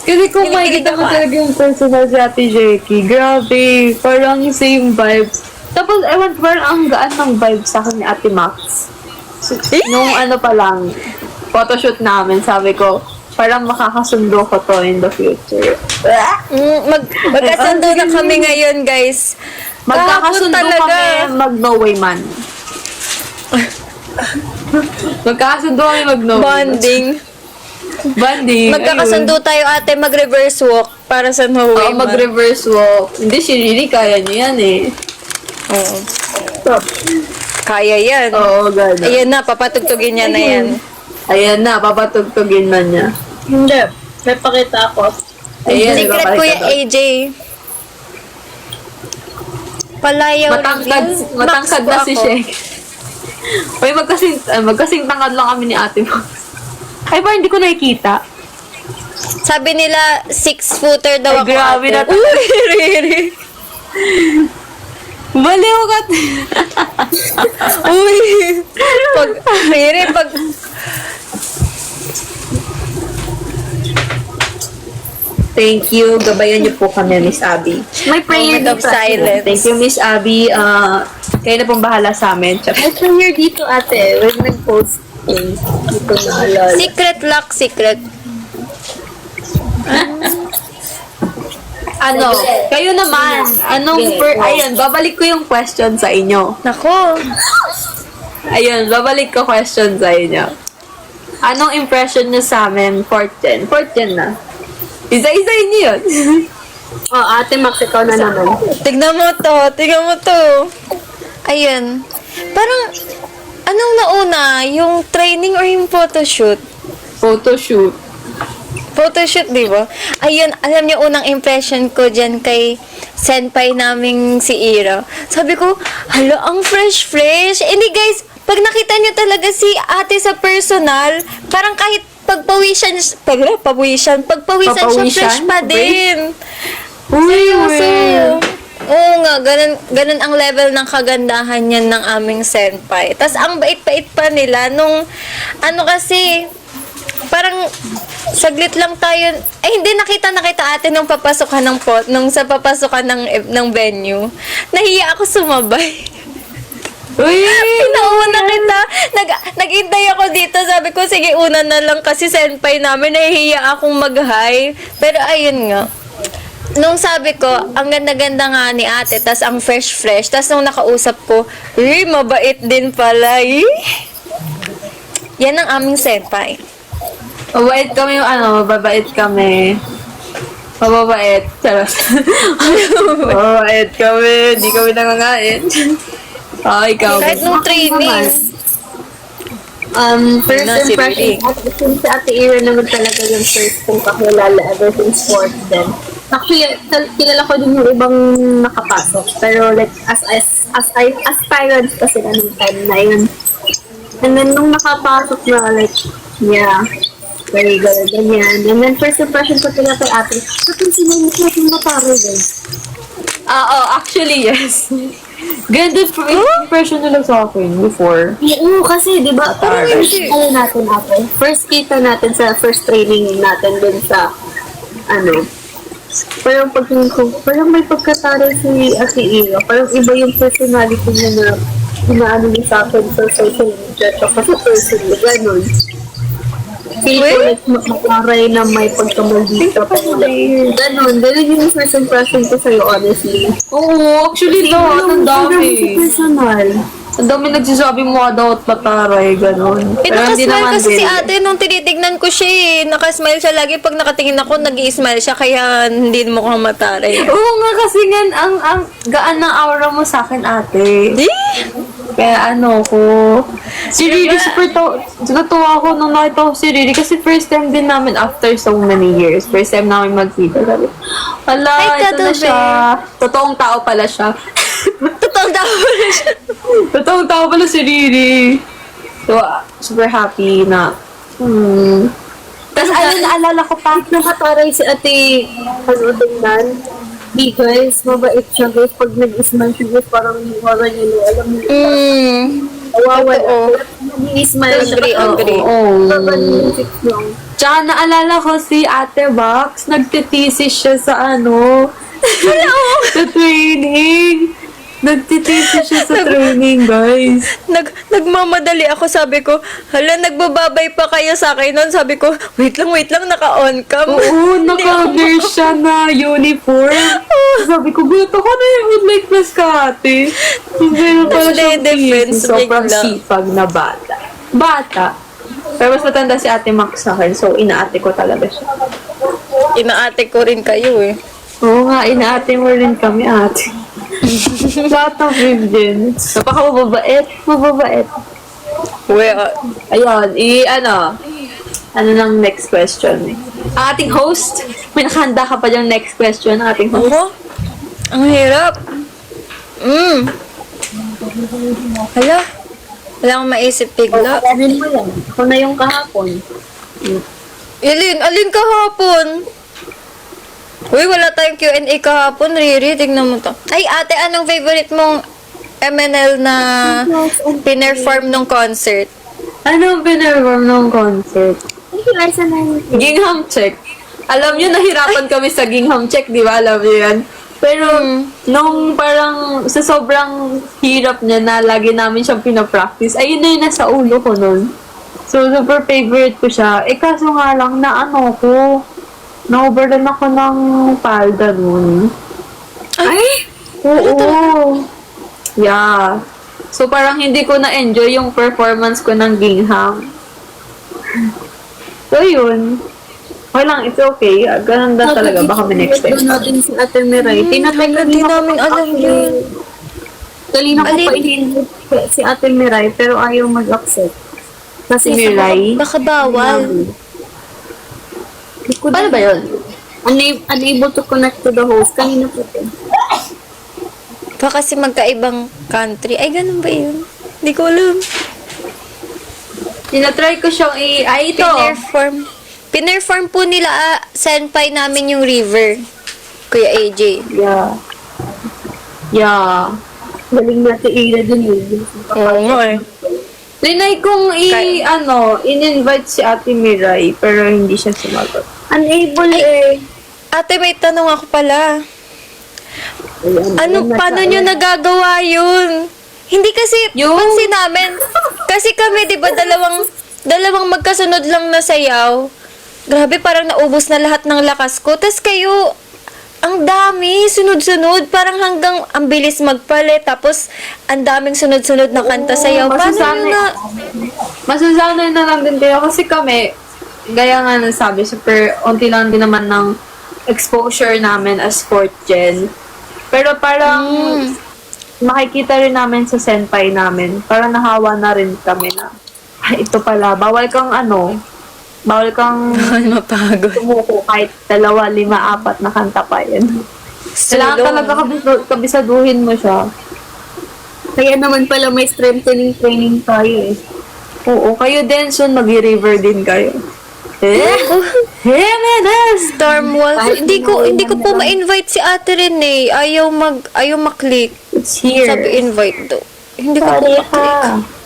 Kasi kung Kinikilig makikita mo ako, talaga yung personal si Ate Shaky, grabe, parang same vibes. Tapos, parang ang gaan ng vibes sa akin ni Ate Max. Nung ano pa lang, photoshoot namin, sabi ko, parang makakasundo ko to in the future. Magkasundo na kami ngayon, guys. Magkakasundo Kahapon kami, mag-no way man. Magkakasundo kami, mag-no way man. Bonding. Bonding. Magkakasundo tayo, ate, mag-reverse walk para sa no way, Oo, mag-reverse walk. Hindi, si Riri, kaya niya yan eh. Oo. Kaya yan. Oo, gano'n. Ayan na, papatugtugin niya na yan. Ayan na, papatugtugin na niya. Hindi. May pakita ako. Ayan, Secret ipapakita Kuya daw. AJ. Palayaw Matangkad na si Shek. Uy, magkasing tangkad lang kami ni ate mo. Ay, ba, hindi ko nakikita. Sabi nila, 6-footer daw Ay, ako. grabe ate. na to. Uy, Riri. Baliw ka. Uy. Riri, pag... Thank you. Gabayan niyo po kami, Miss Abby. May prayer Moment of dito. silence. Thank you, Miss Abby. Kayo na pong bahala sa amin. May prayer dito, ate. When nag-post. Dito na alala. Secret lock, secret. Ano, kayo naman. Ayun, babalik ko yung question sa inyo. Nako. Ayun, babalik ko question sa inyo. Anong impression niyo sa amin? Fourth gen. Fourth gen na. Isa-isahin niyo yun. Oh, ate Max, ikaw na naman. Tignan mo to. Ayun. Parang, anong nauna? Yung training or yung photoshoot? Photoshoot. Photoshoot, di ba? Ayun, alam niyo, unang impression ko dyan kay senpai naming si Ira. Sabi ko, hala, ang fresh. Hindi guys, pag nakita niyo talaga si ate sa personal, parang kahit pagpawisan siya, fresh pa din. Seryoso. Oo nga, ganun ang level ng kagandahan niyan ng aming senpai. Tapos ang bait-bait pa nila nung, kasi, parang saglit lang tayo, hindi nakita ate nung papasukan nung sa papasukan ng venue. Nahiya ako sumabay. Uy! Pinauna kita. Nag-intay ako dito. Sabi ko, sige, una na lang kasi senpai namin. Nahihiya akong mag-hi. Pero ayun nga. Nung sabi ko, ang ganda-ganda nga ni ate, tas ang fresh-fresh. Tas nung nakausap ko, mabait din pala. Yan ang aming senpai. Mabait kami mababait kami. Mababait. Charot. Mababait kami. Di kami nangangain. Ikaw. Kahit nung training. First Na, si impression, Rudy. since si Ate Ira naman talaga yung first kong kakilala ever since fourth then. Actually, kilala ko din yung ibang nakapasok. Pero like, as aspirants kasi na nung time na yun. And then, nung nakapasok na, like, yeah, very good, ganyan. And then, first impression ko talaga kay Ate, napansin mo yung mataro din. Actually, yes. Ganda impression nila sa akin before. Oo, kasi, di ba, parang Mataro. yung natin, Ate. First kita natin sa first training natin dun sa, parang pagtingin ko, parang may pagkataro si Ate Ira. Parang iba yung personality niya na inaano niya sa akin sa social media. Tsaka sa person, gano'n. Feel ko like makaray na may pagkamaldita. Gano'n yung first impression ko sa'yo, honestly. Oo, actually lahat. Ang dami. Personal. Ang dami nagsasabi mo daw at pataray, gano'n. Nakasmile kasi si ate nung tinitignan ko siya eh. Nakasmile siya lagi. Pag nakatingin ako, nag-i-smile siya. Kaya hindi mo ko mataray. Oo nga, kasi nga, ang gaan ng aura mo sa akin, ate. Kaya ko. Si Riri, natuwa ako nung nakita ko si Riri kasi first time din namin after so many years. First time namin magkita. Sabi, hala, Ay, ito na Tado siya. Totoong tao pala siya. Totoong tao na siya. Totoong tao pala si Riri. So, super happy na. Tapos naalala ko pa. Nakataray si Ate, Tingnan. Because, mabait siya guys. Pag nag-smile siya guys, parang wala niya na alam mo. Wala. Nag-smile siya. Agree. Tsaka naalala ko si Ate Box, nagtitisis siya sa sa training. Nagtitisi siya sa training, guys. Nagmamadali ako, sabi ko, hala, nagbababay pa kayo sa akin nun. Sabi ko, wait lang, naka-on cam. Oo, naka-wear siya na uniform. Sabi ko, gusto ko na yung like plus ka, ate. Meron pala siyang defense, sobrang bigla. sipag na bata. Bata. Pero mas matanda si Ate Max sa akin, so inaate ko talaga siya. Inaate ko rin kayo eh. Oo nga, inaate mo rin kami, ate. Lahat ng virgin. Mababait. Well, Ayun, ano nang next question? Ang ating host, may nakahanda ka pa yung next question ng ating host. ako? Ang hirap. Hala, wala akong maisip bigla. Ano mo yan? Ako na yung kahapon. Alin kahapon? Uy, wala tayong Q&A kahapon, Riri. Tignan mo to. Ay, ate, anong favorite mong MNL na pinerform nung concert? Ano ang pinerform ng concert? Thank you, Liza, na yun. Gingham check. Alam nyo, nahirapan kami sa gingham check, di ba? Alam nyo yan. Pero, nung parang sa sobrang hirap niya na lagi namin siyang pinapractice, ayun na yung nasa ulo ko nun. So, super favorite ko siya. Kaso nga lang na na-overrun ako ng palda nun. Ay! Oo. Yeah. So, parang hindi ko na-enjoy yung performance ko ng gingham. So, yun. Okay lang, it's okay. Ganun na talaga. Baka may next time. Doon natin si Ate Miray. Tinatry ko Hindi namin alam yun. Kanina ko Alin? pa in-invite si Ate Miray pero ayaw mag-accept. Kasi Miray? Baka bawal. Paano ba yun? Unable to connect to the host. Kanina po ito. Baka kasi magkaibang country. Ay, ganun ba yun? Hindi ko alam. Tinatry ko siyang Ay, ito! Pinerform po nila senpai namin yung River. Kuya AJ. Yeah. Galing natin Ira dun eh. Oo nga eh. Trinay kong in-invite si Ate Miray, pero hindi siya sumagot. Unable eh. Ate, may tanong ako pala. Paano nyo nagagawa yun? Hindi kasi, pansin namin, kasi kami, di ba, dalawang magkasunod lang na sayaw. Grabe, parang naubos na lahat ng lakas ko. Tapos kayo, ang dami, sunod-sunod, parang hanggang ang bilis magpalit, tapos ang daming sunod-sunod na kanta sayaw. Paano nyo na? Masasanay na lang din kayo kasi kami, gaya nga nang sabi, super unti lang din naman ng exposure namin as fourth gen. Pero parang makikita rin namin sa senpai namin. Parang nahawa na rin kami na, ito pala, bawal kang Mapagod. tumuko kahit 2, 5, 4 na kanta pa yan. Kailangan Sulong. talaga kabisaduhin mo siya. Kaya naman pala may strengthening training tayo eh. Oo, kayo din, soon mag-river din kayo. Stormwolf. Hindi ko po ma-invite si Ate Rene. Ayaw maklik. It's here. Sabi invite daw. Hindi ko po Sorry maklik. ha.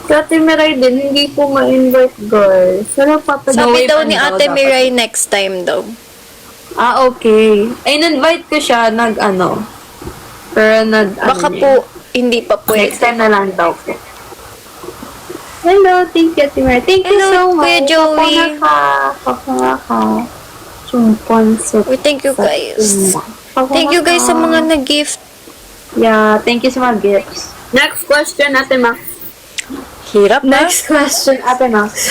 Si Ate Miray din, hindi ko ma-invite girls. Pero Sabi No, daw wait, ni ano Ate dapat? Miray next time daw. Okay. Ay, in-invite ko siya Pero Baka po hindi pa pwede. next time na lang daw po. Hello, thank you, Ate Mary. Thank you Hello, so much. Kuya Joey. Kapanga ka. Sumpon sa... Uy, thank you guys. Thank you guys sa mga nag-gift. Yeah, thank you sa mga gifts. next question, Ate Max. Hirap na. Next question, Ate Max.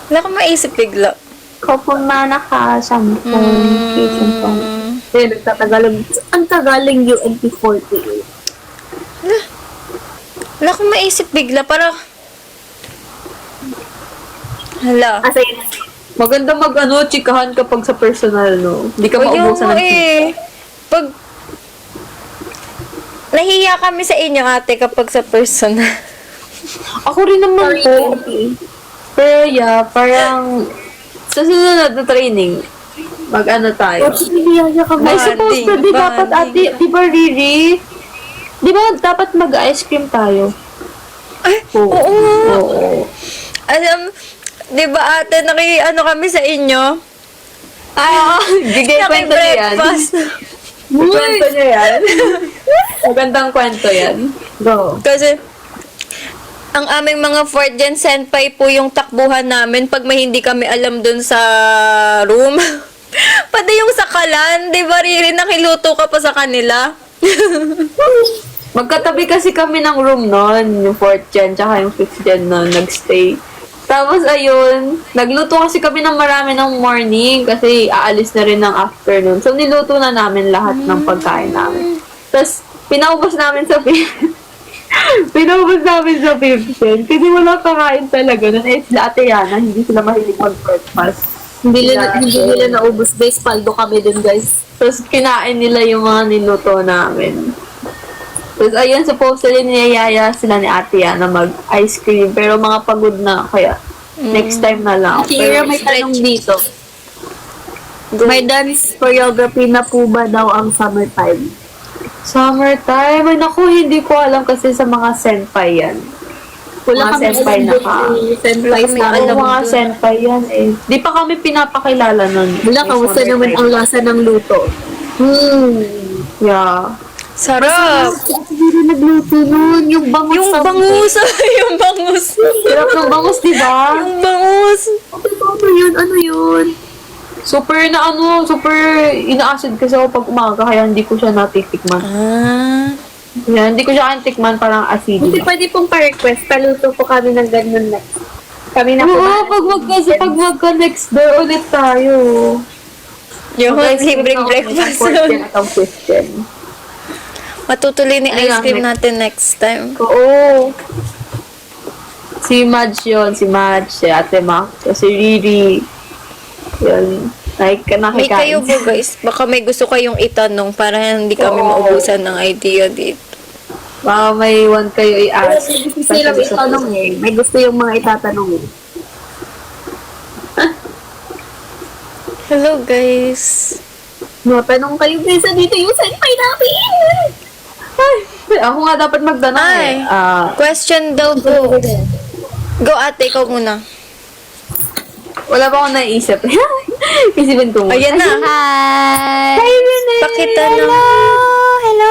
Wala akong maisip bigla. Kapumana ka, sampung, kitchen Kaya nagtatagalog. Ang tagaling UNT48. Wala akong maisip bigla. Para... Hala. Asa yun? Maganda chikahan kapag sa personal, no? Hindi ka Ayaw maubusan mo ng chika. eh. Pag... Nahiya kami sa inyo, ate, kapag sa personal. Ako rin naman po. Pero yeah, parang sa susunod na training, tayo. I suppose Bonding, pwede dapat bonding. di ba Riri? Di ba dapat mag-ice cream tayo? Ay, Oo. oo nga. Oo. Alam, di ba ate, kami sa inyo? Bigay kwento niyan. Naki-breakfast. Kwento niya yan. Magandang kwento yan. Go. Kasi, ang aming mga 4th gen senpai po yung takbuhan namin pag may hindi kami alam dun sa room. Pati yung sakalan, di ba, Riri, nakiluto ka pa sa kanila? Magkatabi kasi kami ng room noon, yung 4th gen, tsaka yung 5th gen noon, nagstay. Tapos ayun, nagluto kasi kami ng marami ng morning kasi aalis na rin ng afternoon. So niluto na namin lahat ng pagkain namin. Tapos pinaubos namin sa pinaubos namin sa 5th gen kasi wala kakain talaga. Noon eh sila Ate Yana, hindi sila mahilig mag-breakfast. Hindi nila naubos, guys. Paldo kami dun, guys. Tapos kinain nila yung mga niluto namin. Tapos ayun, supposedly niyayaya sila ni Ate Yana mag-ice cream. Pero mga pagod na, kaya next time na lang. Kira, may tanong dito. May dance choreography na po ba daw ang summertime? Summertime? Ay naku, hindi ko alam kasi sa mga senpai yan. Mga senpai na ka. Senpai Wala kami na alam. Mga senpai yan eh. Di pa kami pinapakilala nun. Wala, kamusta naman ang lasa ng luto? Yeah. Sarap! Hindi rin nagluto nun. Yung bangus. Yung bangus! Yung bangus! Sarap ng bangus, di ba? Yung bangus! Ano yun? Ano yun? Super ina-acid kasi ako pag umaga kaya hindi ko siya natitikman. Ah. Yan, hindi ko siya tikman, parang acid. Hindi pwede pong pa-request. Paluto po kami ng ganun na. Kami na po. Oo, pag magka-next door ulit tayo. Yung libreng breakfast. Ang question. Matutuloy ni ice Ayun, cream next. natin next time. Oo. Si Madge yun, si Ate Mac, si Riri. Yun. Like, May kayo po guys, baka may gusto kayong itanong para hindi kami Oo. maubusan ng idea dito. Baka may one kayo i-ask. May gusto silang itanong eh. May gusto yung mga itatanong eh. Hello guys. No, tanong kayo guys. Dito yung senpai namin. Ay, ako nga dapat magtanong Ay. eh. Question daw po. Go ate, ikaw muna. Wala pa akong naisip. Isipin ko muna. Ayan na. Hi! Pakita na. Hello!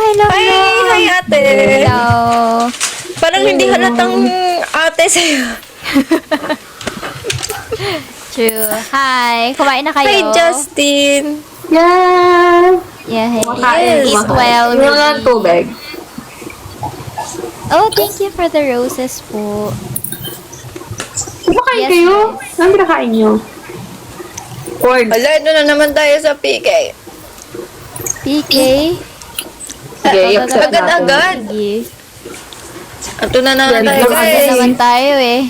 Hi ate. Hello! Parang hindi halatang ate sa'yo. True. Hi! Kumain na kayo? Hi Justin. Yes! Yeah, Kumakain, eat kumakain. well. Yung lang tubig. Oh, thank you for the roses po. Kumakain Yes, kayo? Saan kinakain nyo? Corn. Wala, doon na naman tayo sa PK. PK? Sige, accept natin. Agad-agad. Sige. Ito na naman tayo Ano guys. naman tayo eh.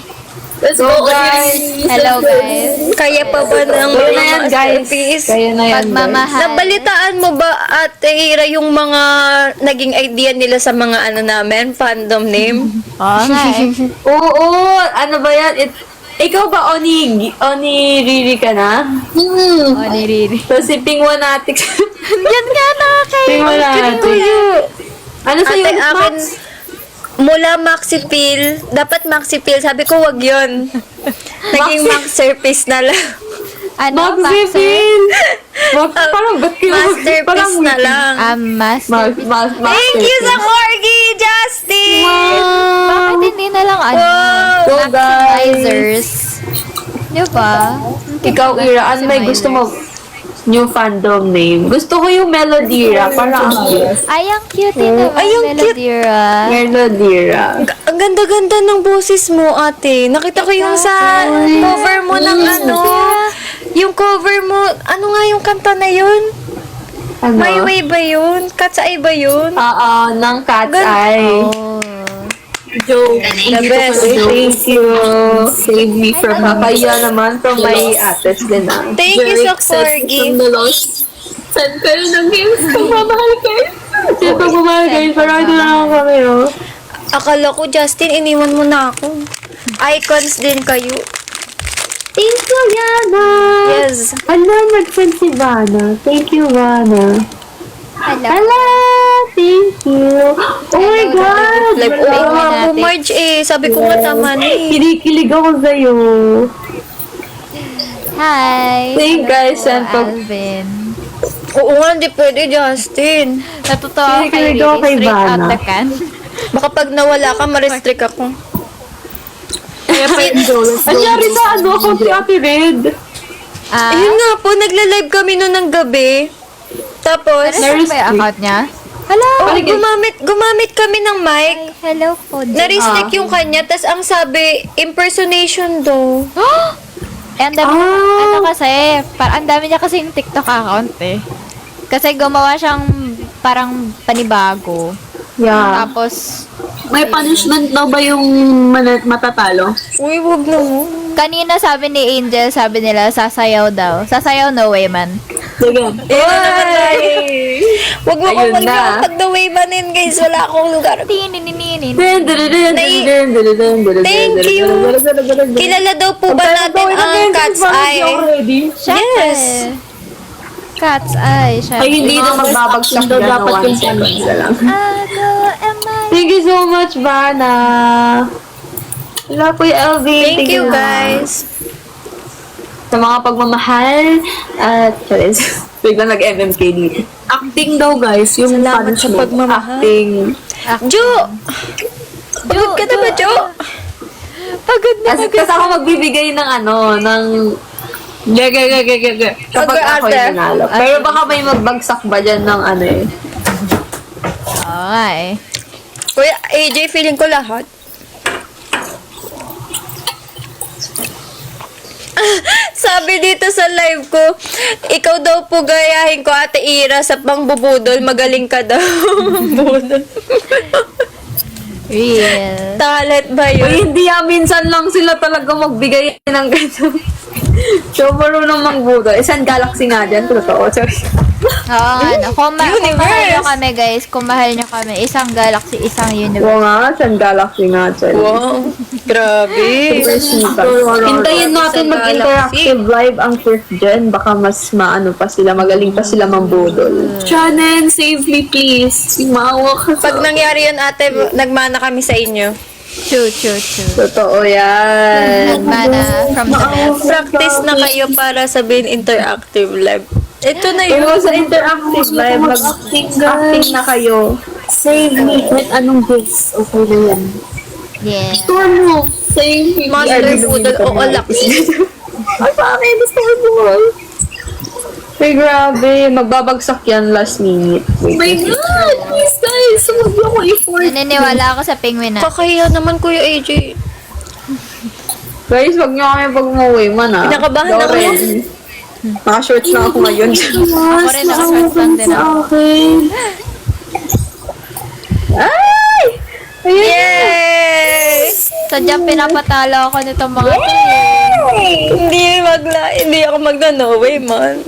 Let's Go, go guys. Hello guys. Kaya pa ba ng Kayo na yan, mga guys. masterpiece? Kayo na yan, guys. Pagmamahal. Nabalitaan mo ba, Ate Ira, yung mga naging idea nila sa mga ano namin, fandom name? Oo nga eh. Oo, ano ba yan? Ikaw ba, Oni Riri ka na? Oh, niriri. Tapos si Pingwanatics. Yan nga nakakain. Pingwanatics. Ano sa'yo, Ate, akin, Max? mula Maxipil, dapat Maxipil, sabi ko wag yun. Naging Maxerpiece na lang. Ano? Maxipil! Parang ba't kayo? Masterpiece na lang. Masterpiece. Thank you sa corgi, Justin! Bakit hindi na lang ano? Wow! Go, guys! Maximizers. Di ba? Ikaw, Ira, ano may gusto mo? New fandom name. Gusto ko yung Melodira. Parang ang cute. Ay, ang cute ito. Ay, ang cute. Melodira. Melodira. Ang ganda-ganda ng boses mo, ate. Nakita ko yung sa cover mo ng ano. Yung cover mo, ano nga yung kanta na yun? Ano? My Way ba yun? Cat's Eye ba yun? Oo, ng Cat's Eye. Oh. Joke. The best. Thank you. Save me from Kakaya naman from my ates din ah. Thank you sa corgi. From the lost. Send kayo ng games kung mamahal kayo. Kasi pag bumalik kayo, parang ito na lang kami oh. Akala ko, Justin, iniwan mo na ako. Icons din kayo. Thank you, Yana. Yes. Ano, nag-send si Vana. Thank you, Vana. Hello. Hello! Thank you. Oh my God! Like, Wala. oo nga po, Marge eh. Sabi ko nga tama na eh. Kinikilig ako sa'yo. Hi. Thank you, guys, Hello and po, pag- Alvin. Oo nga, hindi pwede, Justin. Natutuwa Hindi kay ka kay straight out Vanna. the can. Baka pag nawala ka, ma-restrict ako. Kaya pa yung Jolas. Anyari sa ano, account ni Ate Red? Ayun nga po, nagla-live kami noon ng gabi. Tapos, Ano ba yung account niya? Hello! gumamit kami ng mic. Hello po. Na-restrict yung kanya, tas ang sabi, impersonation daw. Eh, ang dami, ano kasi, ang dami niya kasi yung TikTok account eh. Kasi gumawa siyang parang panibago. Yeah. Tapos, May punishment daw ba yung matatalo? Uy, wag na mo. kanina sabi ni Angel, sabi nila, sasayaw daw. Sasayaw no way man. Sige. Wag mo Ayun kong na. pag the way manin, guys. Wala akong lugar. Tininin. Thank you. Kilala daw po ba natin ang Cat's Eye? Yes. Cat's Eye. Siya. Ay, hindi na magbabagsak daw dapat yung seconds na lang. Thank you so much, Vanna. Wala po yung Elvin. Thank you, guys. Sa mga pagmamahal at biglang nag-MMK dito. Acting daw, guys. Yung Salamat sa punishment. pagmamahal. Acting. Jo! Pagod ka na ba, Jo? Pagod na. Kasi ako magbibigay ng ano, ng kapag ako Mag-arte. yung nanalo. Pero baka may magbagsak ba dyan ng ano eh. Oo nga eh. Kuya, AJ, feeling ko lahat. Sabi dito sa live ko, ikaw daw po gayahin ko, Ate Ira, sa pangbubudol, magaling ka daw. Budol. Real. Talent ba Uy, yun? hindi minsan lang sila talaga magbigay ng ganito. So, marunong mangbudo. Isang galaxy nga dyan, totoo. Sorry. Oo nga, no. Kung mahal Universe. nyo kami, guys, kung mahal nyo kami, isang galaxy, isang universe. Oo nga, isang galaxy nga dyan. Wow, grabe. Hintayin natin mag-interactive live ang first gen. Baka mas maano pa sila, magaling pa sila mambudol. Shannon, save me please. Maawa ka Pag nangyari yun, ate, nagmana kami sa inyo. True. Totoo yan. Nagmana from the best. Practice na kayo para sabihin interactive live. Ito na yun. Pero sa interactive live, mag-acting na kayo. Save me. Kahit anong bits. Okay na yan. Yeah. Storm Wolf, save me. Master Poodle o Olax. Ay, bakit? Storm Wolf. Ay, grabe. Magbabagsak yan last minute. Oh my God! Please, guys. Sumag ako i-force. Naniniwala ako sa penguin na. Kakahiya naman, Kuya AJ. Guys, wag niyo kami pag-umuwi man, ah. Kinakabahan ako. Doreen. Naka-shorts na ako ngayon. Ako rin, naka-shorts lang din ako. Ay! Ayun. Yay! Sadyang pinapatalo ako nitong mga Hindi ako magna-no way, man.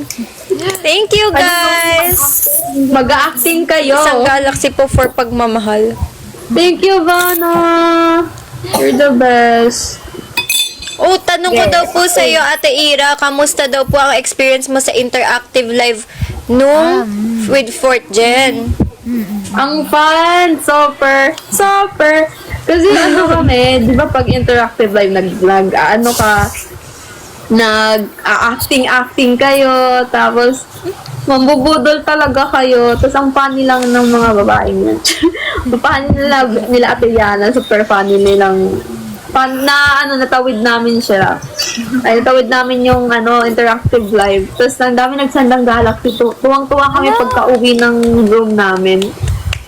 Thank you, guys. Mag-acting kayo. Isang galaxy po for pagmamahal. Thank you, Vanna. You're the best. Oh, tanong ko daw po sa iyo, Ate Ira, kamusta daw po ang experience mo sa interactive live nung with 4th Gen? Ang fun! Super! Kasi ano kami, di ba pag interactive live, nag-acting kayo, tapos mambubudol talaga kayo, tapos ang funny lang ng mga babaeng yan. Funny nila Ate Yana, super funny nilang natawid namin siya. Ay, natawid namin yung interactive live. Tapos ang dami nagsandang galaxy. Tuwang-tuwa kami pagka-uwi ng room namin.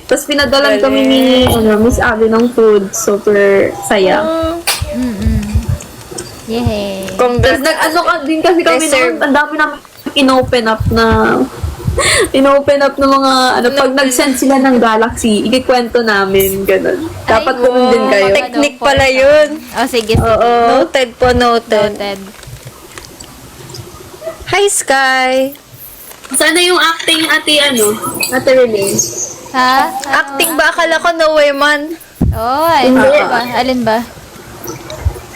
Tapos pinadalan kami ni Miss Abby ng food. Super saya. Yay. Tapos din kasi kami Deserve. noon, ang dami namin in-open up ng mga, pag nag-send sila ng galaxy, ikikwento namin, ganun. Dapat ganun din kayo. Technique pala yun. Oh, sige. Oo. Noted po, noted. Noted. Hi, Sky. Sana yung acting Ate Renee. Ha? Acting ba? Akala ko no way, man. Oh, alin ba?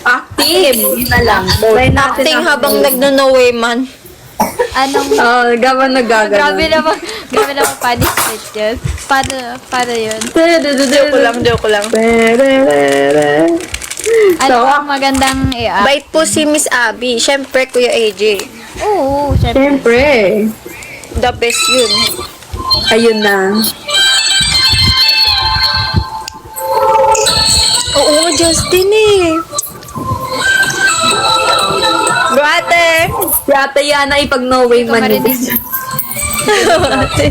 Acting! Yun na lang. Try natin Acting habang nagno-no way, man. Anong... Gaban nagagano. Grabe naman punishment yun. Paano yun? Joke lang. Ano ang magandang i-up? Bait po si Miss Abby. Siyempre, Kuya AJ. Oo, syempre. Siyempre. the best yun. Ayun na. Oo, Justin eh. Go ate! Si Ate Yana ay pag no way man. marinig. Ate.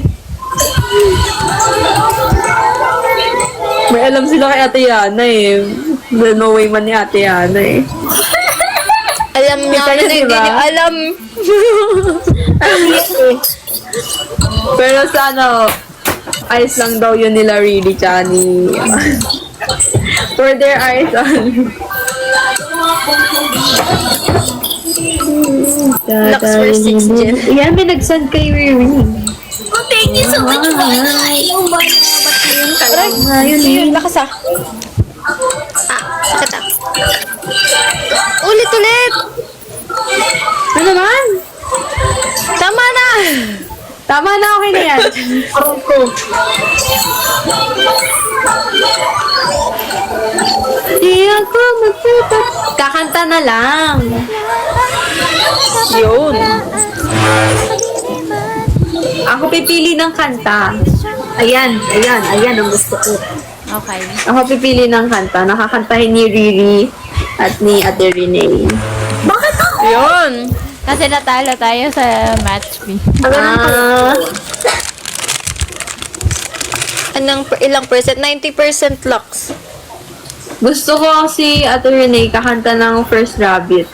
May alam sila kay Ate Yana eh. No way man ni Ate Yana eh. Alam namin Kita niyo, na hindi diba? niyo alam. Pero sa ano, ayos lang daw yun nila really, tsaka ni... For their eyes on. Lux versus 6 Gen. Yan, may nag-send kay Riri. Oh, thank you so much, Mana. Yung Mana, ba't yung Aray, ayun, lakas ah. Sakit ah. Ulit! Ano naman? Tama na! Tama na, okay na yan. Di ako magpupunta. Kakanta na lang. Yun. Ako pipili ng kanta. Ayan ang gusto ko. Okay. Ako pipili ng kanta. Nakakantahin ni Riri at ni Ate Renee. Yun. Kasi natalo tayo sa match B. Ilang percent? 90% Lux. Gusto ko si Ate Renee kakanta ng First Rabbit.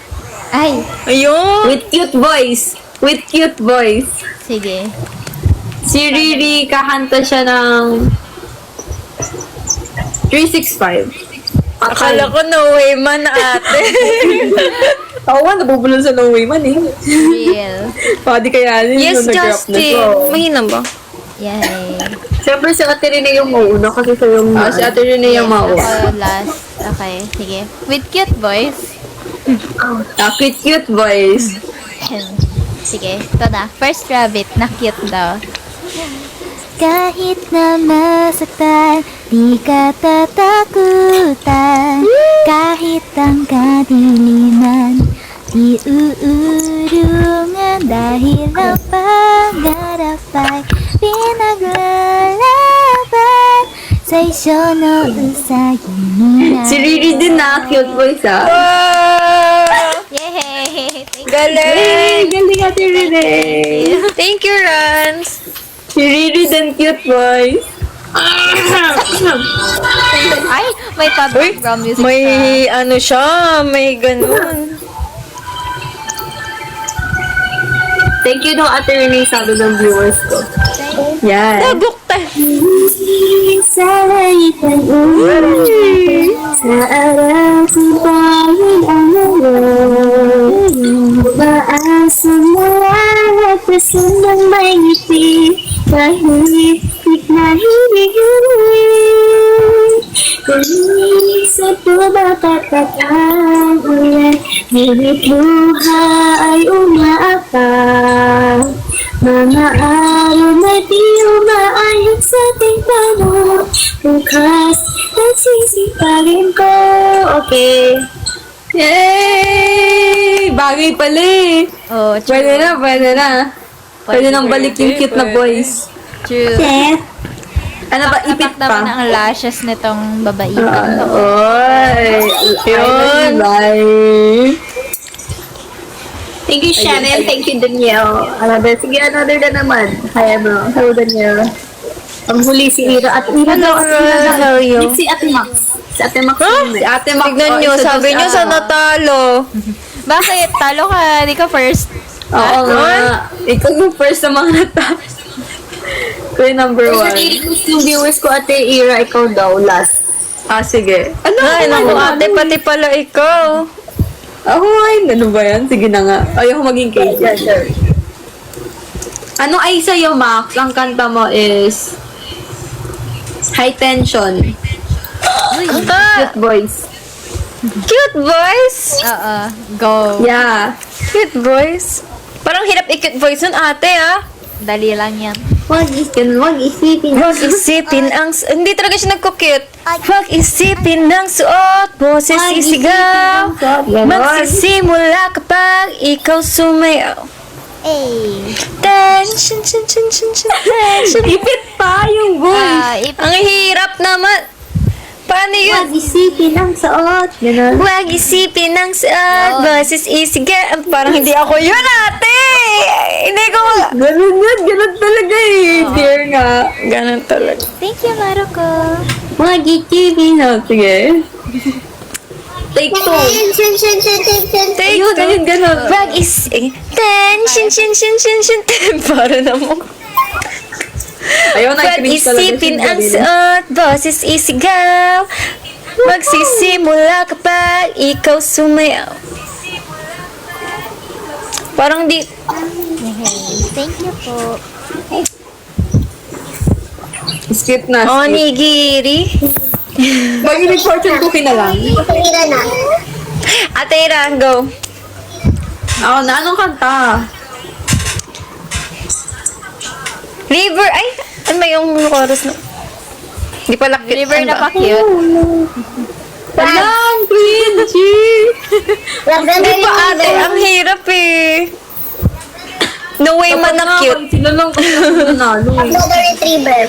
Ay, Ayun. With cute voice. With cute voice. sige. Si Riri kakanta siya ng 365. Akala ko no way man ate. Ako nga, nabubulol sa No Way Man eh. Real. Pwede kaya yun Yes, yung nag-rap na Justin. to. Mahina ba? Yay. Siyempre si Ate Renee yung mauna kasi siya yung... si Ate Renee yung mauna. Ako last. Okay, sige. With cute voice. Cute voice. Sige, ito na. First rabbit na cute daw. Kahit na masaktan, di ka tatakutan. Kahit ang kadiliman, di uurungan. Dahil ang pangarap ay pinaglalaban sa isyo no usagi nila. Si Riri din na, cute voice ah. Wow! Yay! Thank you. Galing! Galing Ate Renee. Thank you, Rans. Si Riri din cute voice. Ay, may background music May pa. ano siya, may ganun. Thank you no Ate Renee, sabi ng viewers ko. Yan. Nabuk tayo. Sa langitang ulan, sa araw kung bayan ang araw. Umaasa mo at pasunang may ngiti, kahit na hinihiling. Kung sa tumatatak ang ulan, ngunit luha ay umaapaw. Mga araw na di umaayos sa ating tanong, bukas nagsisipagin ko. Okay. Yay! Bagay pala eh. Oh, true. Pwede na. Pwede nang balik yung cute na voice. True. Seth, Ano ba, ipit Napak naman pa? ang lashes nitong babaito. Oy! Yun. Bye! thank you Shannon, thank you Danielle. Sige, another na naman. Hi, bro. Hello, Daniel. Ang huli si Ira at Ira daw at Ira daw. How are you? Si Ate Max. Si Ate Max yun Si eh. Ate Mac. Tignan nyo, sabi nyo sa natalo. Bakit? Talo ka. Di ka first. Oo nga. Ikaw yung first sa mga natapos. Ikaw yung number Sa one. yung viewers ko Ate Ira, ikaw daw last. Sige. Ano? Ay, naku ate, pati pala ikaw. Ako ay, ano ba yan? Sige na nga. Ayaw maging KJ. Ano ay sa'yo, Max? Ang kanta mo is High Tension. Anta, Cute voice. cute voice. Oo. Go. Yeah. Cute voice. Parang hirap i-cute voice nun ate ah. Dali lang yan. Wag isipin. Huwag isipin ang... Hindi talaga siya nagko-cute. Huwag isipin ng suot, boses sisigaw. Ganon. Magsisimula kapag ikaw sumayaw. Tension, tension. Ipit pa yung voice. Ang hirap naman. Paano yun? Isipin ang suot. Ganun. Huwag isipin ng suot. Boses easy girl. Parang hindi ako yun, ate. Hindi ko Ganun talaga eh. Dear nga. Ganun talaga. Thank you, Maruko. Mga gikibin. Sige. Take two. Take Ayun, two. ayun, ganun. Huwag is... Tension, shin. Para naman. Ayaw na, Huwag cringe talaga. isipin ang suot. Boses easy girl. Magsisimula kapag ikaw sumayaw. Parang di... Thank you po. Skip na. Oh, skip. Onigiri. Mag-inig fortune cookie na lang. Tumira na. Ate Ira, go. Ako na, anong kanta? River, ay, ano ba yung chorus na? Di pala cute. River Ano na ba? pa cute. Alam, cringy! Di ba ate, ang hirap eh. No way man na cute. Sila lang kasi ako nanalo eh. Labrador Retriever.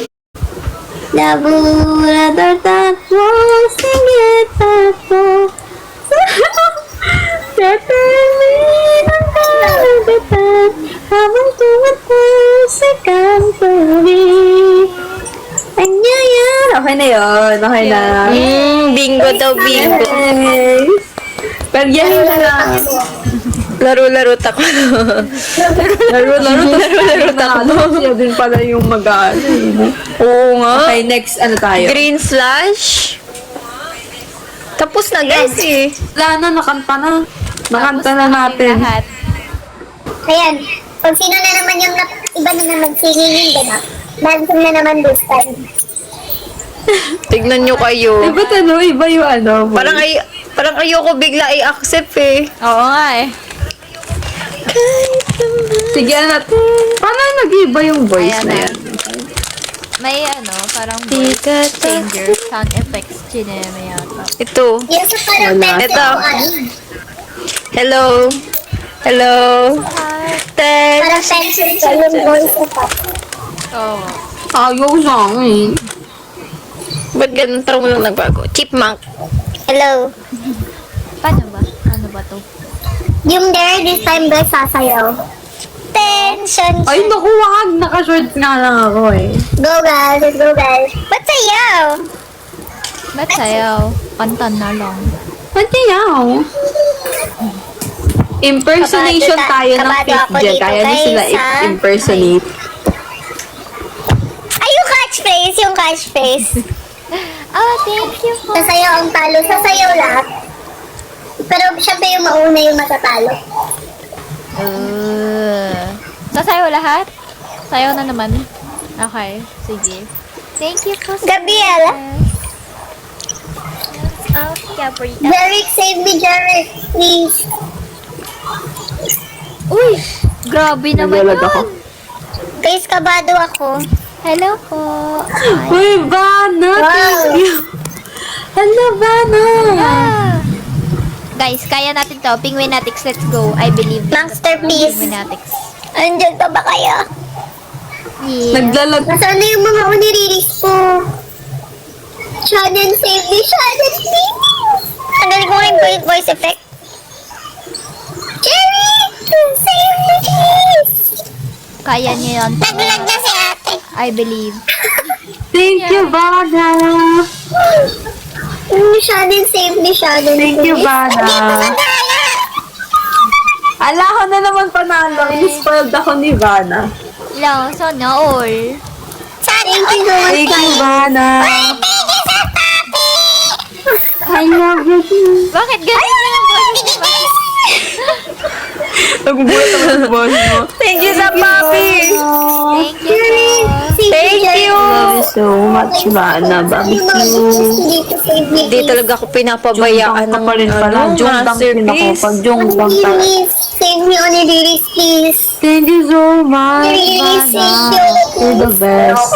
Labrador tapo, sige tapo. Tatawin ang karagatan habang tumatay sa kantawi. Anyaya. Okay na yun, okay na. Bingo daw, bingo. Pagyahin na lang. Laro-laro tako. Laro tako. Siya din pala yung mag-ano. Oo nga. Okay, next ano tayo? Green flash. Tapos na guys eh. Wala na, nakanta na. Nakanta na natin. Lahat. Ayan. Kung sino na naman yung iba na naman singing yung gano'n. Dancing na naman this time. Tignan nyo kayo. Iba ano, iba yung ano. Parang ayoko bigla i-accept eh. Oo nga eh. Sige, ano natin. Paano nag-iba yung voice Ayan na na. yan? May parang voice changer, sound effects, chineme yata. Ito. Yung sa parang Wala. pencil Ito. o ano. Hello. Hello. Ten. Parang pencil ka yung voice sa top. Oo. Ayaw sa akin. Ba't ganun tarong lang nagbago? Chipmunk. Hello. Paano ba? Ano ba to? Yung there this time guys sasayaw. Tension. Ay, naku, wag. Naka-shorts nga lang ako eh. Go guys, let's go guys. Ba't sayaw? Ba't sayaw? Kanta na lang. Pati yaw. Impersonation Kabado tayo ng kabado fifth ako gen. dito, Kaya niyo guys, sila ha? impersonate. Ay, yung catchphrase, yung catchphrase. Oh, thank you po. Sasayaw ang talo, sasayaw lahat. Pero syempre yung mauna yung matatalo. Sasayaw lahat? Sayaw na naman. Okay, sige. Thank you po. Gabriela. Oh, Gabriela. Jeric, save me, Jeric. Please. Uy! Grabe naman Nagalag ako. yun. Guys, kabado ako. Hello po. Hi. Uy, Vanna! Wow. Thank you! Hello, Vanna! Ah. Guys, kaya natin to. Penguinatics, let's go. I believe. Masterpiece. Penguinatics. Andyan pa ba kayo? Yeah. Naglalag. Nasaan na yung mga uniriris ko? Shannon, save me. Shannon, please. Ang galing ko nga yung voice effect. Jeric, save me, please. Kaya niyo yun. Naglag na si ate. I believe. Thank you, Vanna! Shannon, save me, Shannon. Thank you, Vanna! Madaya. Ala ko na naman panalo. In-spoiled ako ni Vanna. Hello, so no all. Thank you so much. Thank you, Vanna! Tigil sa papi. I love you too. Bakit ganun yung boses mo? Nagugulat naman sa boss mo. Thank you sa papi. Thank you po. Thank you. Love you so much, Vanna. Barbecue. Hindi talaga ako pinapabayaan ng pa rin pala. Jongdang din ako. Pag Jongdang tayo. Please, save me on Iriris, please. Thank you so much, Iriris, Vanna. thank you. You're the best.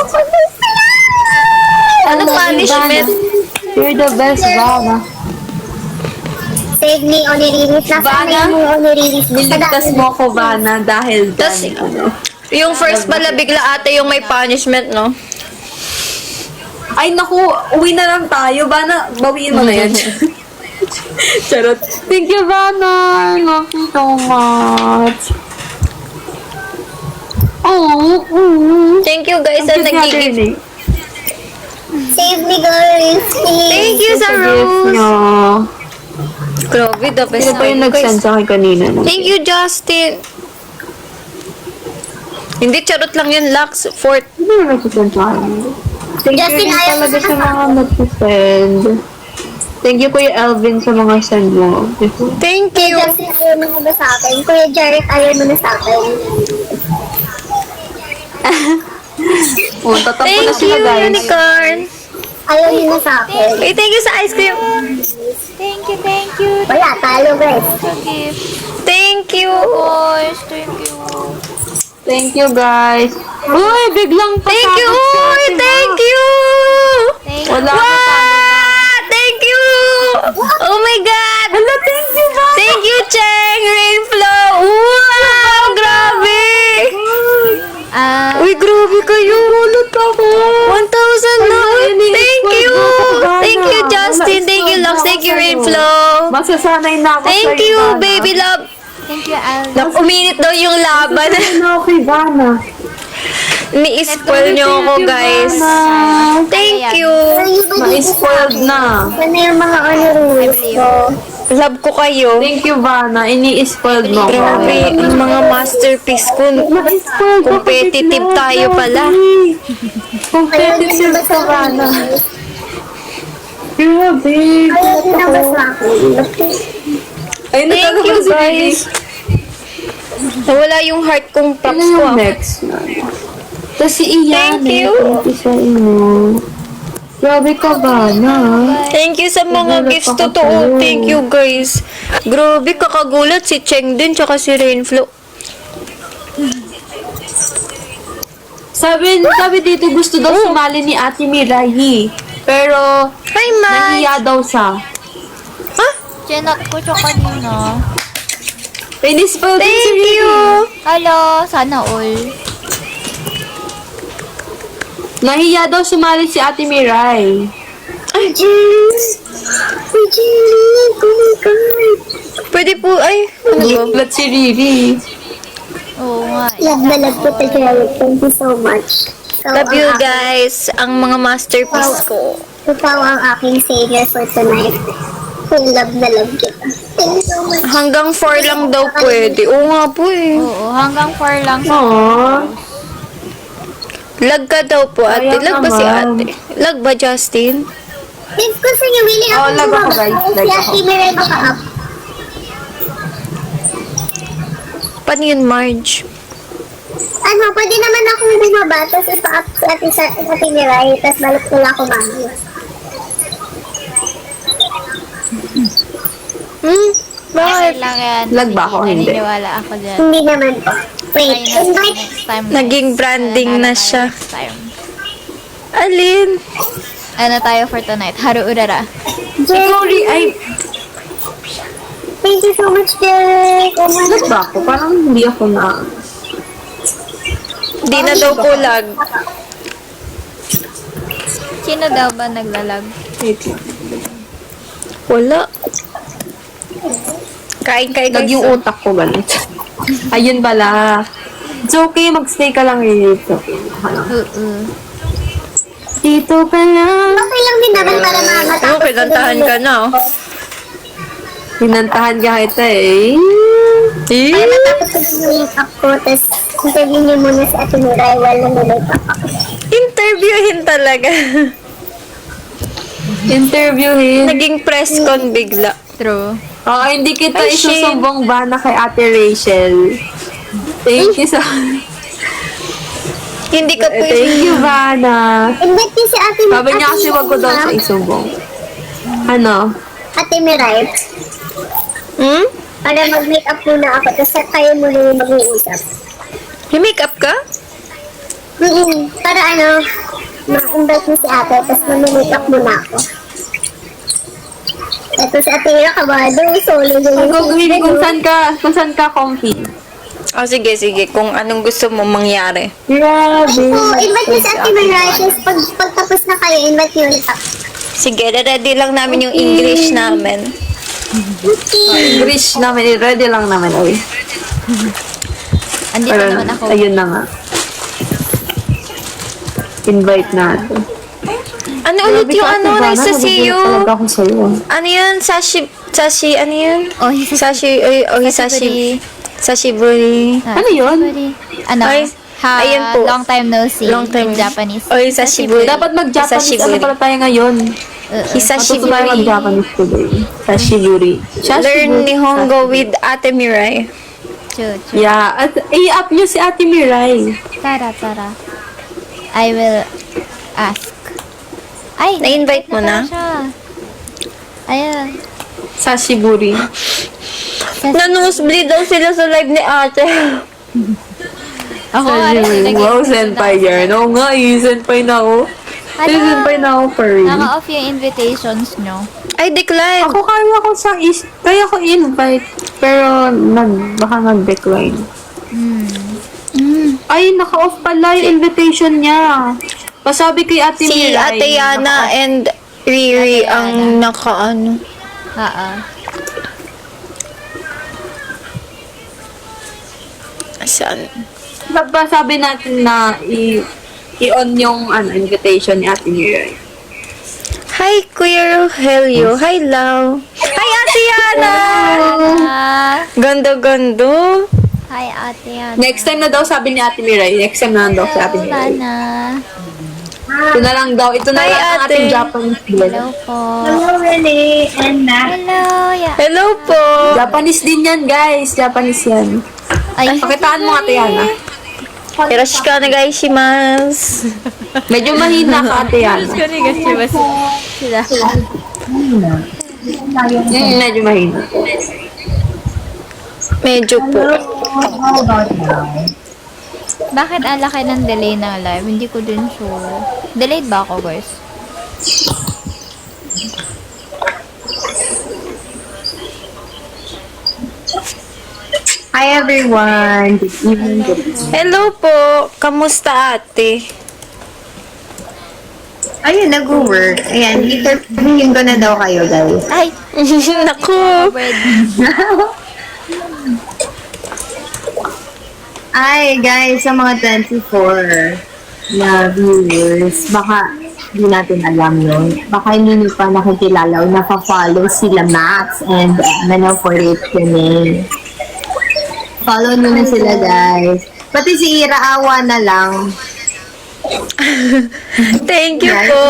Ano punishment? You're the best, Vanna. Save me, Oniriris. Nasaan Vana? na yung Oniriris? Niligtas mo ako, Vana, dahil Tas, dyan. yung first pala, bigla ate yung may punishment, no? Ay, naku, uwi na lang tayo. Vana, bawiin mo na yan. Charot. Thank you, Vana. Love you so much. Oh, Thank you guys sa nagiging... Save me, girls. Please. Thank you sa Rose. Grabe, the best Sino pa yung na nag-send sa akin kanina? Thank you, Justin. Hindi, charot lang yun, Lux. Fourth. Hindi yung nag-send sa akin. Thank you Justin, rin ayaw talaga mo sa mga nag-send. Thank you, Kuya Elvin, sa mga send mo. Thank Kuya you. Justin, ayaw mo na ba sa akin? Kuya Jarrett, ayaw mo na sa akin. Oh, tatampo na Thank sila, you, guys. Unicorn. Ayaw niyo na sa akin. Hey, thank you sa ice cream. Thank you. Wala, talo, guys. Sa gift. Thank you. Boys, thank you. Thank you, guys. Uy, biglang Thank you. Uy, thank you. Thank you. Wala. Wow, thank you. Oh my God. Hello, thank you, ba? Thank you, Cheng. Rainflow. Wow, grabe. Uy, grabe kayo. Ulot ako. 1,000 na. Thank you. Thank you, Justin. Thank you, Lux. Thank you, Rainflow. Masasanay na ako Thank sa'yo, you, Vana. baby love. Thank you, Al. Uminit daw yung laban. Masasanay na ako kay Vana. Ni-spoil niyo ako, guys. Thank you. Ma-spoiled na. Ano yung mga Oniriris ko? Love ko kayo. Thank you, Vana. Ini-spoiled mo ako. Grabe, ang mga masterpiece ko. Ma-spoiled ako. Competitive tayo pala. Competitive ka, Vana. Grabe. Ayaw niyo na ba sa akin? Ay, Thank you, guys. Nawala yung heart kong Ano props ko. yung next na? Tapos si Ian. Thank you. Thank you sa inyo. Grabe ka, Vana. Thank you sa mga Nagulat gifts. ako Totoo. sa'yo. Thank you, guys. Grabe, kakagulat si Cheng din, tsaka si Rainflow. Sabi dito gusto daw sumali ni Ate Mirai. Pero, Hi, Mike. nahiya daw siya. Chinat ko siya kanina. Pinispoil din si Thank Riri. you. Hello, sana all. Nahiya daw sumali si Ate Mirai. Pwede po, ay. Ano ba? Ba't si Riri? Oo nga. Love na love ko to Jarrett. Thank you so much. Love you, guys. Ang mga masterpiece ko. Ikaw ang aking savior for tonight. Love na love kita. Thank you so much. Hanggang 4 lang daw pwede. Oo nga po eh. Oo, hanggang 4 lang. Aww. Lag ka daw po, ate. Kaya Lag ba si naman. ate? Lag ba, Justin? If gusto niyo, willing ako Oh, lag ako, guys. Si Lag ako. Ate Mirai baka up. Paano yun, Marge? Ano, pwede naman akong bumaba, tapos ipa-up si Ate Mirai, tapos balik ko lang ako mami. Bakit? Okay lang yan. Lag ba ako? Hindi. Naniniwala ako dyan. Hindi naman po. Wait, Try natin invite. next time. Naging branding na siya. Next time. Alin? Ano tayo for tonight? Haru Urara. Sorry, ay, Thank you so much, Derek. Oh my lag ba ako? Parang hindi ako na... Di na daw po lag. Sino daw ba naglalag? Wait lang. Wala. Kain Lag guys. yung utak ko, ganun. Ayun pala. It's okay, magstay ka lang dito. Dito ka lang. Okay lang din naman para makatapos. Ano, pinantahan ka na. Oh. Pinantahan ka kita eh. Para matapos ko din yung make-up ko, tapos interview niyo muna si Ate Mirai while nag-make-up ako. Interviewin talaga. Interviewin. Naging press con bigla. True. Oo, hindi kita Ay, shame. isusumbong ba na kay Ate Rachel. Thank you so Hindi ka po Thank you, Vana. Invite niyo si Ate Sabi niya kasi wag ko daw siya isumbong. Ano? Ate Mirai. Hmm? Para mag-make-up muna ako, tapos tayo muna yung mag-iusap. May makeup ka? Para ano, ma-invite mo si ate, tapos mag-make-up muna ako. Ito sa Atira, kabado, solo din yung Gagawin kung saan ka comfy. Oh, sige, sige. Kung anong gusto mo mangyari. Grabe. Oh, invite niyo sa Ate Mariah. Pagtapos na kayo, invite niyo ulit ako. Sige, ready lang namin yung English namin. English namin, ready lang namin. Oy. Andito Pero, naman ako. ayun na nga. Invite natin. Ano ulit yung ano na sa Sayo? siyo? Ako sa'yo. Ano yun? Sashi, ano yun? Oh, Sashi, Sashi. Sashiburi. Ano yun? Ano? Ay, ayan po. Long time no see. Long time. In Japanese. Oy, Sashiburi. Dapat mag-Japanese. Ano pala tayo ngayon? Matuto tayo Hisashiburi. mag-Japanese today. Sashiburi. Learn Nihongo with Ate Mirai. Chu. Yeah. At i-up nyo si Ate Mirai. Tara. I will ask. Ay, Na-invite mo na? siya. Ayun. Sashiburi. Na-nosebleed daw sila sa live ni Ate. Ako, Sashiburi. Wow, senpai yan. Oo nga, senpai na ako. Senpai na ako, Purry. Naka-off yung invitations nyo. Ay, decline. Ako kaya ko invite. Pero, baka nag-decline. Ay, naka-off pala yung invitation niya. Pasabi kay Ate Si Mirai. Ate Yana and Riri ang naka-ano. Saan? Diba sabi natin na i-on yung invitation ni Ate Mirai. Hi, Kuya Rogelio. Hi, Lau. Hi, Ate Yana! Ganda-gando. Hi, Ate Yana. Next time na daw sabi ni Ate Mirai. Next time na daw si Ate Mirai. Lana. Ito na lang daw. Ito na Hi, lang ang Ate. ating Japanese blend. Hello po. Hello, Renee and Matt. Hello. Yeah. Hello po. Japanese din yan, guys. Japanese yan. Ay, Pakitaan mo, Ate Yana. Hiroshika onegaishimasu. Medyo mahina ka, Ate Yana. sila. Medyo mahina. Medyo po. How about now? Bakit ang laki ng delay ng live? Hindi ko din sure. Delayed ba ako, guys? Hi everyone. Good evening. Good evening. Hello po. Kamusta, ate? Ayun, nag-work. Ayan, interviewin ko na daw kayo, guys. Ay! Naku. Ay, guys, sa mga 24 na viewers, baka hindi natin alam yun. Baka hindi nyo pa nakikilala o nafa-follow sila Max and Manaforit Renee. Follow nyo na sila, guys. Pati si Ira, awa na lang. Thank you po.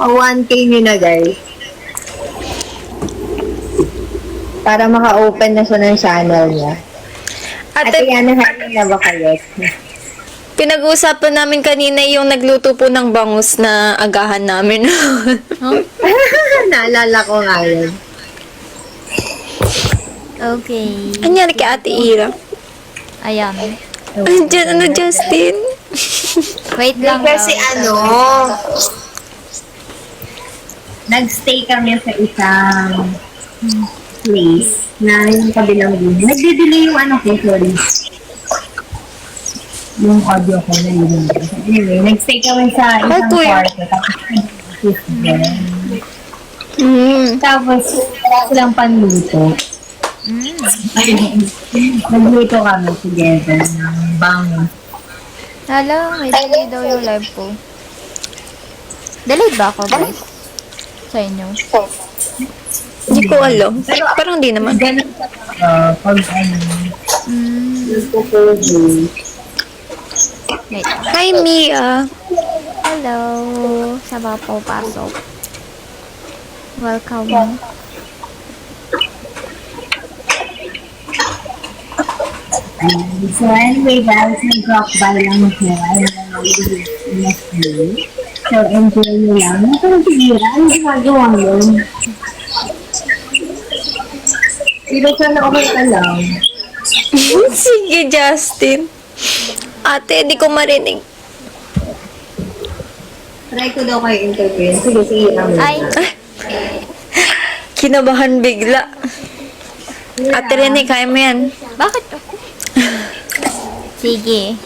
1K nyo na, guys. Para maka-open na siya ng channel niya. Ate, Ate, yan, nahahin na ba kayo? pinag-uusapan namin kanina yung nagluto po ng bangus na agahan namin. Naalala ko nga yun. Okay. Anyari kay Ate Ira? Ayan. Andiyan, Justin? Wait lang Kasi daw. Nagstay kami sa isang place na yung kabilang room. Nagde-delay yung sorry. Yung audio ko na yun. Anyway, nagstay kami sa isang kuya. kwarto. Mm. Tapos, wala silang panluto. Nagluto kami together ng bangus. Hello, may delay daw yung live ko. Delayed ba ako, guys? Sa inyo? Hindi ko alam. Parang di naman. Ganun sa pag Wait. Hi, Mia. Hello. Saba po pasok. Welcome. So anyway guys, nag-drop by lang siya. So enjoy nyo lang. Ito si Ira, ano ginagawa yun? Ira siya na okay ka lang. Sige, Justin. Ate, di ko marinig. Try ko daw kayo interview. Sige, si Ira mo. Ay, Kinabahan bigla. Ate Rene, kaya mo yan. Bakit ako? Sige.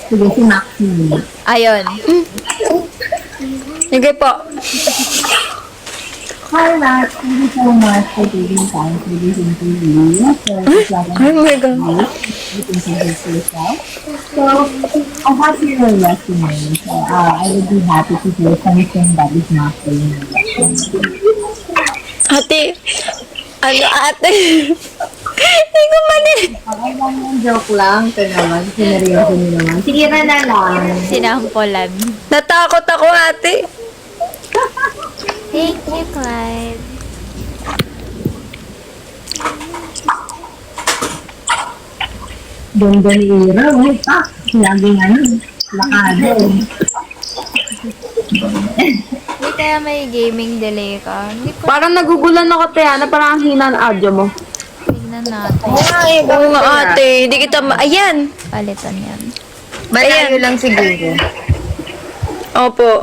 Sige, si Maxine. Ayun. Sige po. Hi, Max. Thank you so much for taking time to listen to you. Oh my God. So, I have your resume. So, I would be happy to hear something that is not for you. Ate, ano ate? Hindi ko mali. Okay lang yung joke lang. Ito naman, sineryoso niyo naman. Sige na lang. Sinampolan. Natakot ako ate. Thank you, Clyde. Ganda ni Ira. Uy, laging lakado. Hindi kaya may gaming delay ka. Hindi ko Parang nagugulan ako, Tiana. Parang ang hina ng audio mo. tignan natin. Oo nga ate, hindi kita ayan. Palitan yan. Malayo lang siguro. Opo.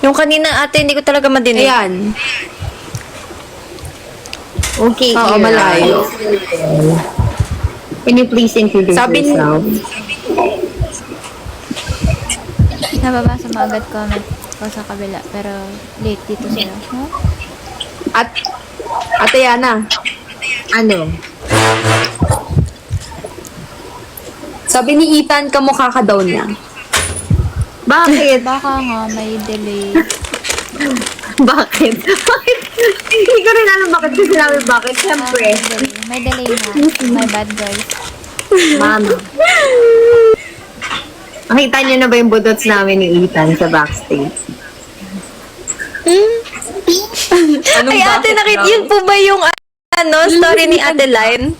Yung kanina ate, hindi ko talaga madinig. Ayan. Okay, Oo, Ira. malayo. Can you please introduce Sabi ni- yourself? Nababasa mo agad comment ko sa kabila. Pero late dito sila. Huh? Ate Yana, Ano? sabi ni Ethan, kamukha ka daw niya. Bakit? Baka nga may delay. Bakit? Bakit? Hindi ko rin alam bakit ko sinabi bakit. Siyempre. May delay na. My bad guys. Mama. Nakita niyo na ba yung budots namin ni Ethan sa backstage? Ay ate, yun po ba yung story ni Ate Line?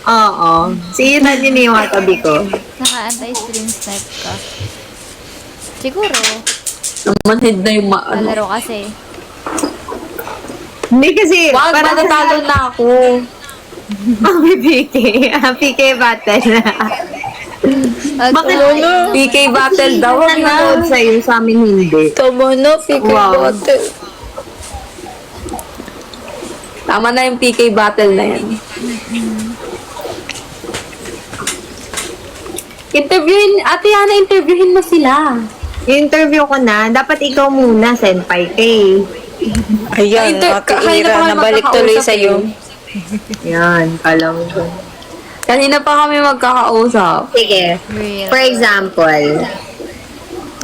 Oo. Si Ethan yun yung katabi ko. Naka-anti-stream snipe ka. Siguro. Namanhid na yung Lalaro kasi. Hindi kasi, Wag, matatalo na ako. Mami PK. PK battle. Bakit PK battle daw, wag na. nanonood sa'yo, sa amin hindi? Tama na, PK Wow. bottle. Tama na yung PK battle na yan. Ate Yana, interviewin mo sila. Interview ko na. Dapat ikaw muna, Senpai K. Ayan, Ate Ira, nabalik tuloy sa'yo. Yan, alam ko. Kanina pa kami magkakausap. Sige. Real. For example,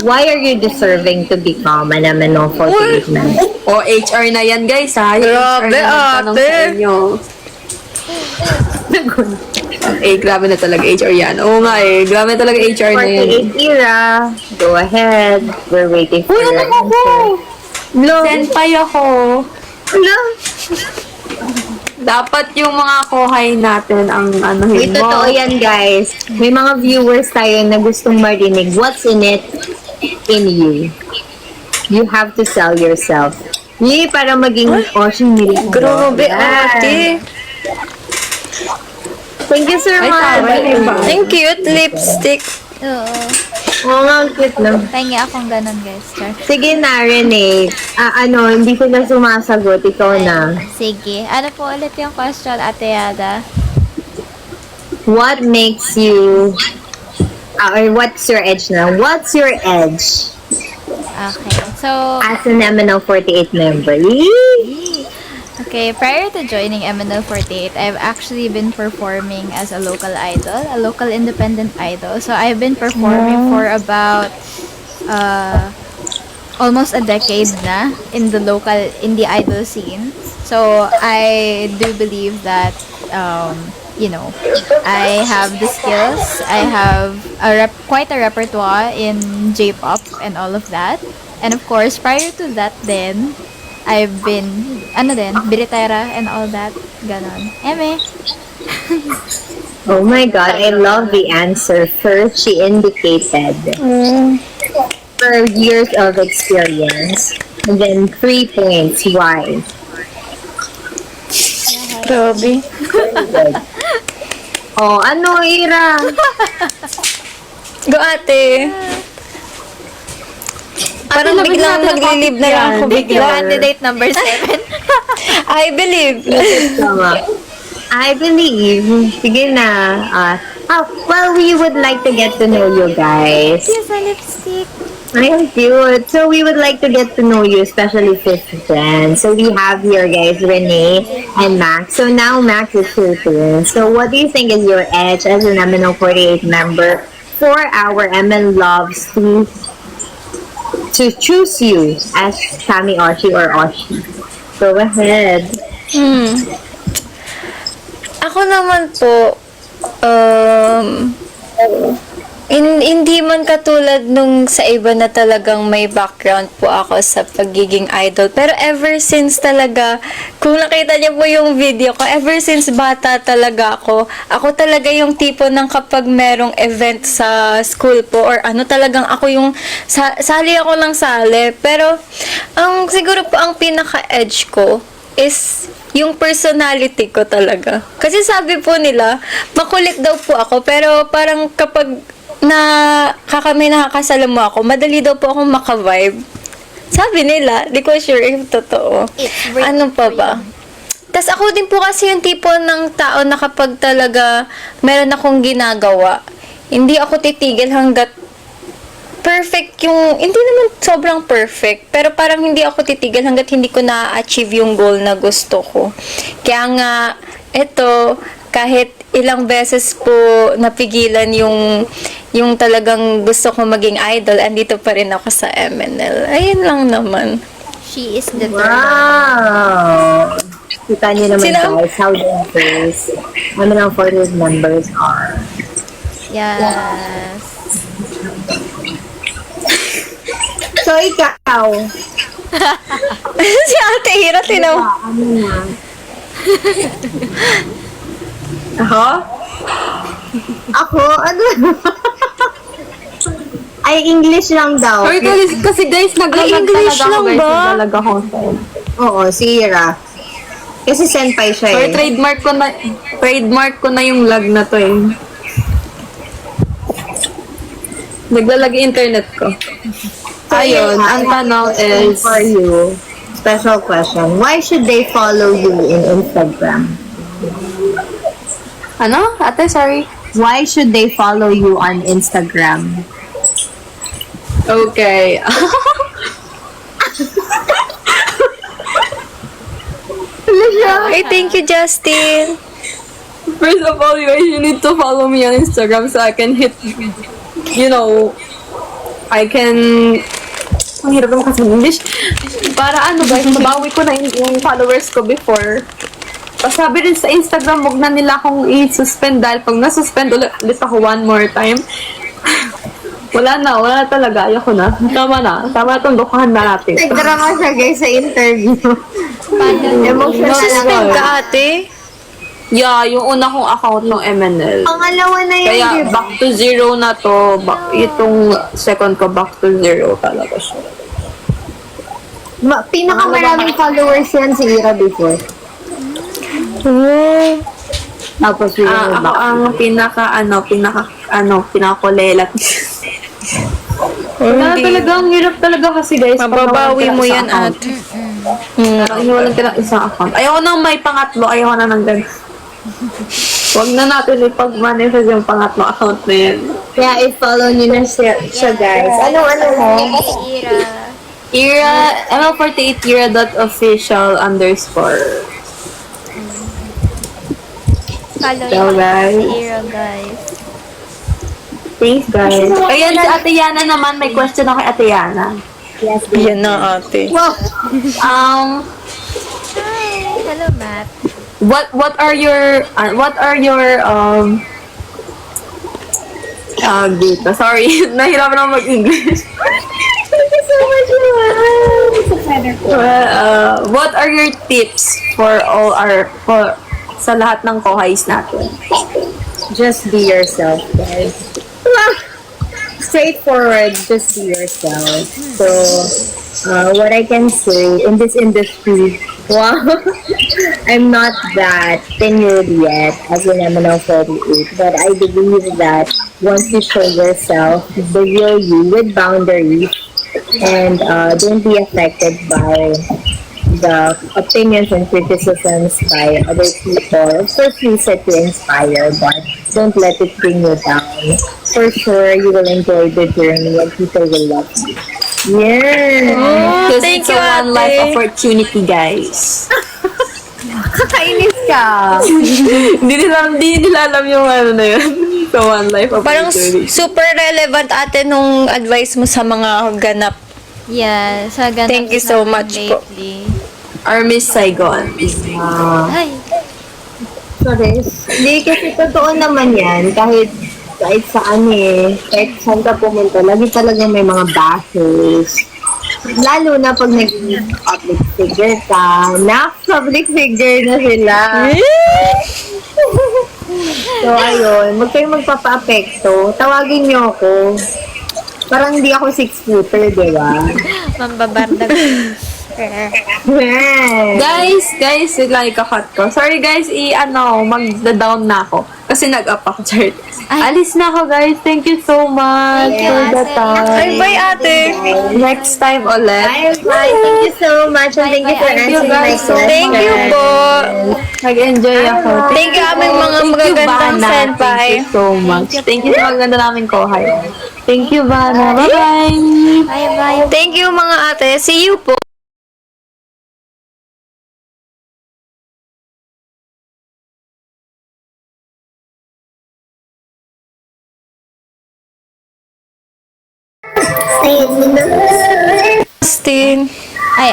why are you deserving to become an MNO48 member? O, HR na yan, guys, ha? Yung Grabe, HR na magtanong ate. sa inyo. Grabe na talaga HR yan. Oo nga grabe na talaga HR na yan. 48 era, go ahead. We're waiting for your answer. Senpai ako. Hello? Dapat yung mga kohay natin ang anuhin Ito mo. totoo yan, guys. May mga viewers tayo na gustong marinig what's in it in you. You have to sell yourself. Yee, para maging ocean million. Grabe, ate. Thank you, Sir Ay, Mar. tama yun ba? Ang cute lipstick. Oo. Oo nga, ang cute na. Pahingi akong ganun guys. Char. Sige na, Renee. Hindi sila sumasagot. Ikaw na. Sige. Ano po ulit yung question, Ate Yada? What makes you... or what's your edge na? What's your edge Okay. So, as an MNO48 member? Yee! okay, prior to joining MNL48, I've actually been performing as a local idol, a local independent idol. So I've been performing for about almost a decade na in the local indie idol scene. So I do believe that I have the skills. I have quite a repertoire in J-pop and all of that. And of course, prior to that then, I've been, biritera and all that. Ganon. Eme. Oh my God, I love the answer. First, she indicated her years of experience. And then 3 points. Why? Grabe. Oh, ano, Ira? Go ate. Parang labig biglang natin ang maglilib na lang topic ako yan. Thank you, bigla. candidate number 7. I believe. Tama. I believe. Sige na. Well, we would like to get to know you guys. Here's a lipstick. I am cute. So we would like to get to know you, especially 5th Gen. So we have here, guys, Renee and Max. So now Max is your turn. So what do you think is your edge as an MNO48 member for our MN loves to choose you as Shami Oshi or Oshi? Go ahead. Ako naman po, hindi man katulad nung sa iba na talagang may background po ako sa pagiging idol. Pero ever since talaga, kung nakita niyo po yung video ko, ever since bata talaga ako talaga yung tipo ng kapag merong event sa school po or ano talagang ako yung sali ako ng sali. Pero siguro po ang pinaka-edge ko is yung personality ko talaga. Kasi sabi po nila, makulit daw po ako, pero parang kapag kami nakakasalamu ako, madali daw po akong maka-vibe. Sabi nila, di ko sure if totoo. Ano pa ba? Tas ako din po kasi yung tipo ng tao na kapag talaga meron akong ginagawa, hindi ako titigil hanggat perfect yung, hindi naman sobrang perfect, pero parang hindi ako titigil hanggat hindi ko na-achieve yung goal na gusto ko. Kaya nga, eto, kahit ilang beses po napigilan yung talagang gusto ko maging idol, andito pa rin ako sa MNL. Ayun lang naman. She is the Wow! Kita niyo naman, guys, how diverse MNO 48 members are. Yes. So, ikaw, Si Ate Hira, tinaw. ano na? Ako? Ano? Ay, English lang daw. Sorry kasi guys, naglalag English talaga ako lang guys. ba? Naglalag ako. Oo, si Ira. Kasi senpai siya Sorry, eh. trademark ko na yung lag na to eh. Naglalag yung internet ko. Ayun, ang tanong is, For you, special question. Why should they follow you in Instagram? ano? Ate, sorry. Why should they follow you on Instagram? Okay. Ay, thank you, Justin. First of all, you guys, you need to follow me on Instagram so I can hit, I can, ang hirap naman kasi ng English. Para ano guys, mabawi ko na yung followers ko before. Tapos sabi rin sa Instagram, wag na nila akong i-suspend dahil pag na-suspend ulit ako one more time, wala na talaga, ayoko na. Tama na itong dukahan na natin. Nagdrama siya guys sa interview. Emotional Nasuspend lang. ka, ate? Yeah, yung una kong account ng MNL. Pangalawa na yun, Kaya diba? back to zero na to. Itong second ko, back to zero talaga siya. Pinakamaraming followers yan si Ira before. Tapos yun yung Ako ang pinakakulelat. Wala Hindi. talaga, ang hirap talaga kasi guys. Mababawi mo yan, at. ate. Iniwalan ka ng isang account. Ayoko na may pangatlo, ayoko na ng ganun. Huwag na natin ipag-manifest yung pangatlo account na yan. Kaya i-follow nyo na siya guys. Ano mo? Ira. Ira, ML48 Ira.official_. Follow So, niyo guys. si Ira, guys. Thanks guys. Ayan si Ate Yana naman, may question ako kay Ate Yana. Yan na, ate. Um, Hi. Hello, Matt. what are your dito. Sorry, nahirapan ako mag-English. Thank you so much, What are your tips for sa lahat ng kohays natin? Just be yourself, guys. Straightforward, just be yourself. So, what I can say in this industry, wow, I'm not that tenured yet as an MNO48, but I believe that once you show yourself, the real you with boundaries, and don't be affected by the opinions and criticisms by other people. Of course, use it to inspire, but don't let it bring you down. For sure, you will enjoy the journey and people will love you. Yeah. Because Thank it's you, a one ate. life opportunity, guys. Kakainis ka. Hindi nila alam yung ano na yun. So, one life Parang opportunity. super relevant ate nung advice mo sa mga ganap. Yeah, sa ganap Thank you so namin much po. lately. Our Miss Saigon. Ay, Sorry. Hindi, kasi totoo naman yan. Kahit saan kahit saan ka pumunta, lagi talagang may mga bashes. Lalo na pag nag-public figure ka, public figure na sila. So, ayun, huwag kayong magpapa-apekto. Tawagin niyo ako. Parang hindi ako 6-footer, di ba? mambabardag. Guys, wait lang ikakat ko. Sorry guys, mag-down na ako. Kasi nag-up ako, Chart. Alis na ako guys. Thank you so much for the time. Bye ate. Next time ulit. Bye. Thank you so much and thank you for Thank you, answering my guys. question. Thank you po. Nag-enjoy ako. Thank you aming mga Thank you, magagandang Bana. senpai. Thank you so much. Thank you sa maganda namin kohai. Thank you, Bana. Bye-bye. Bye-bye. Thank you mga ate. See you po. Say it, Justin.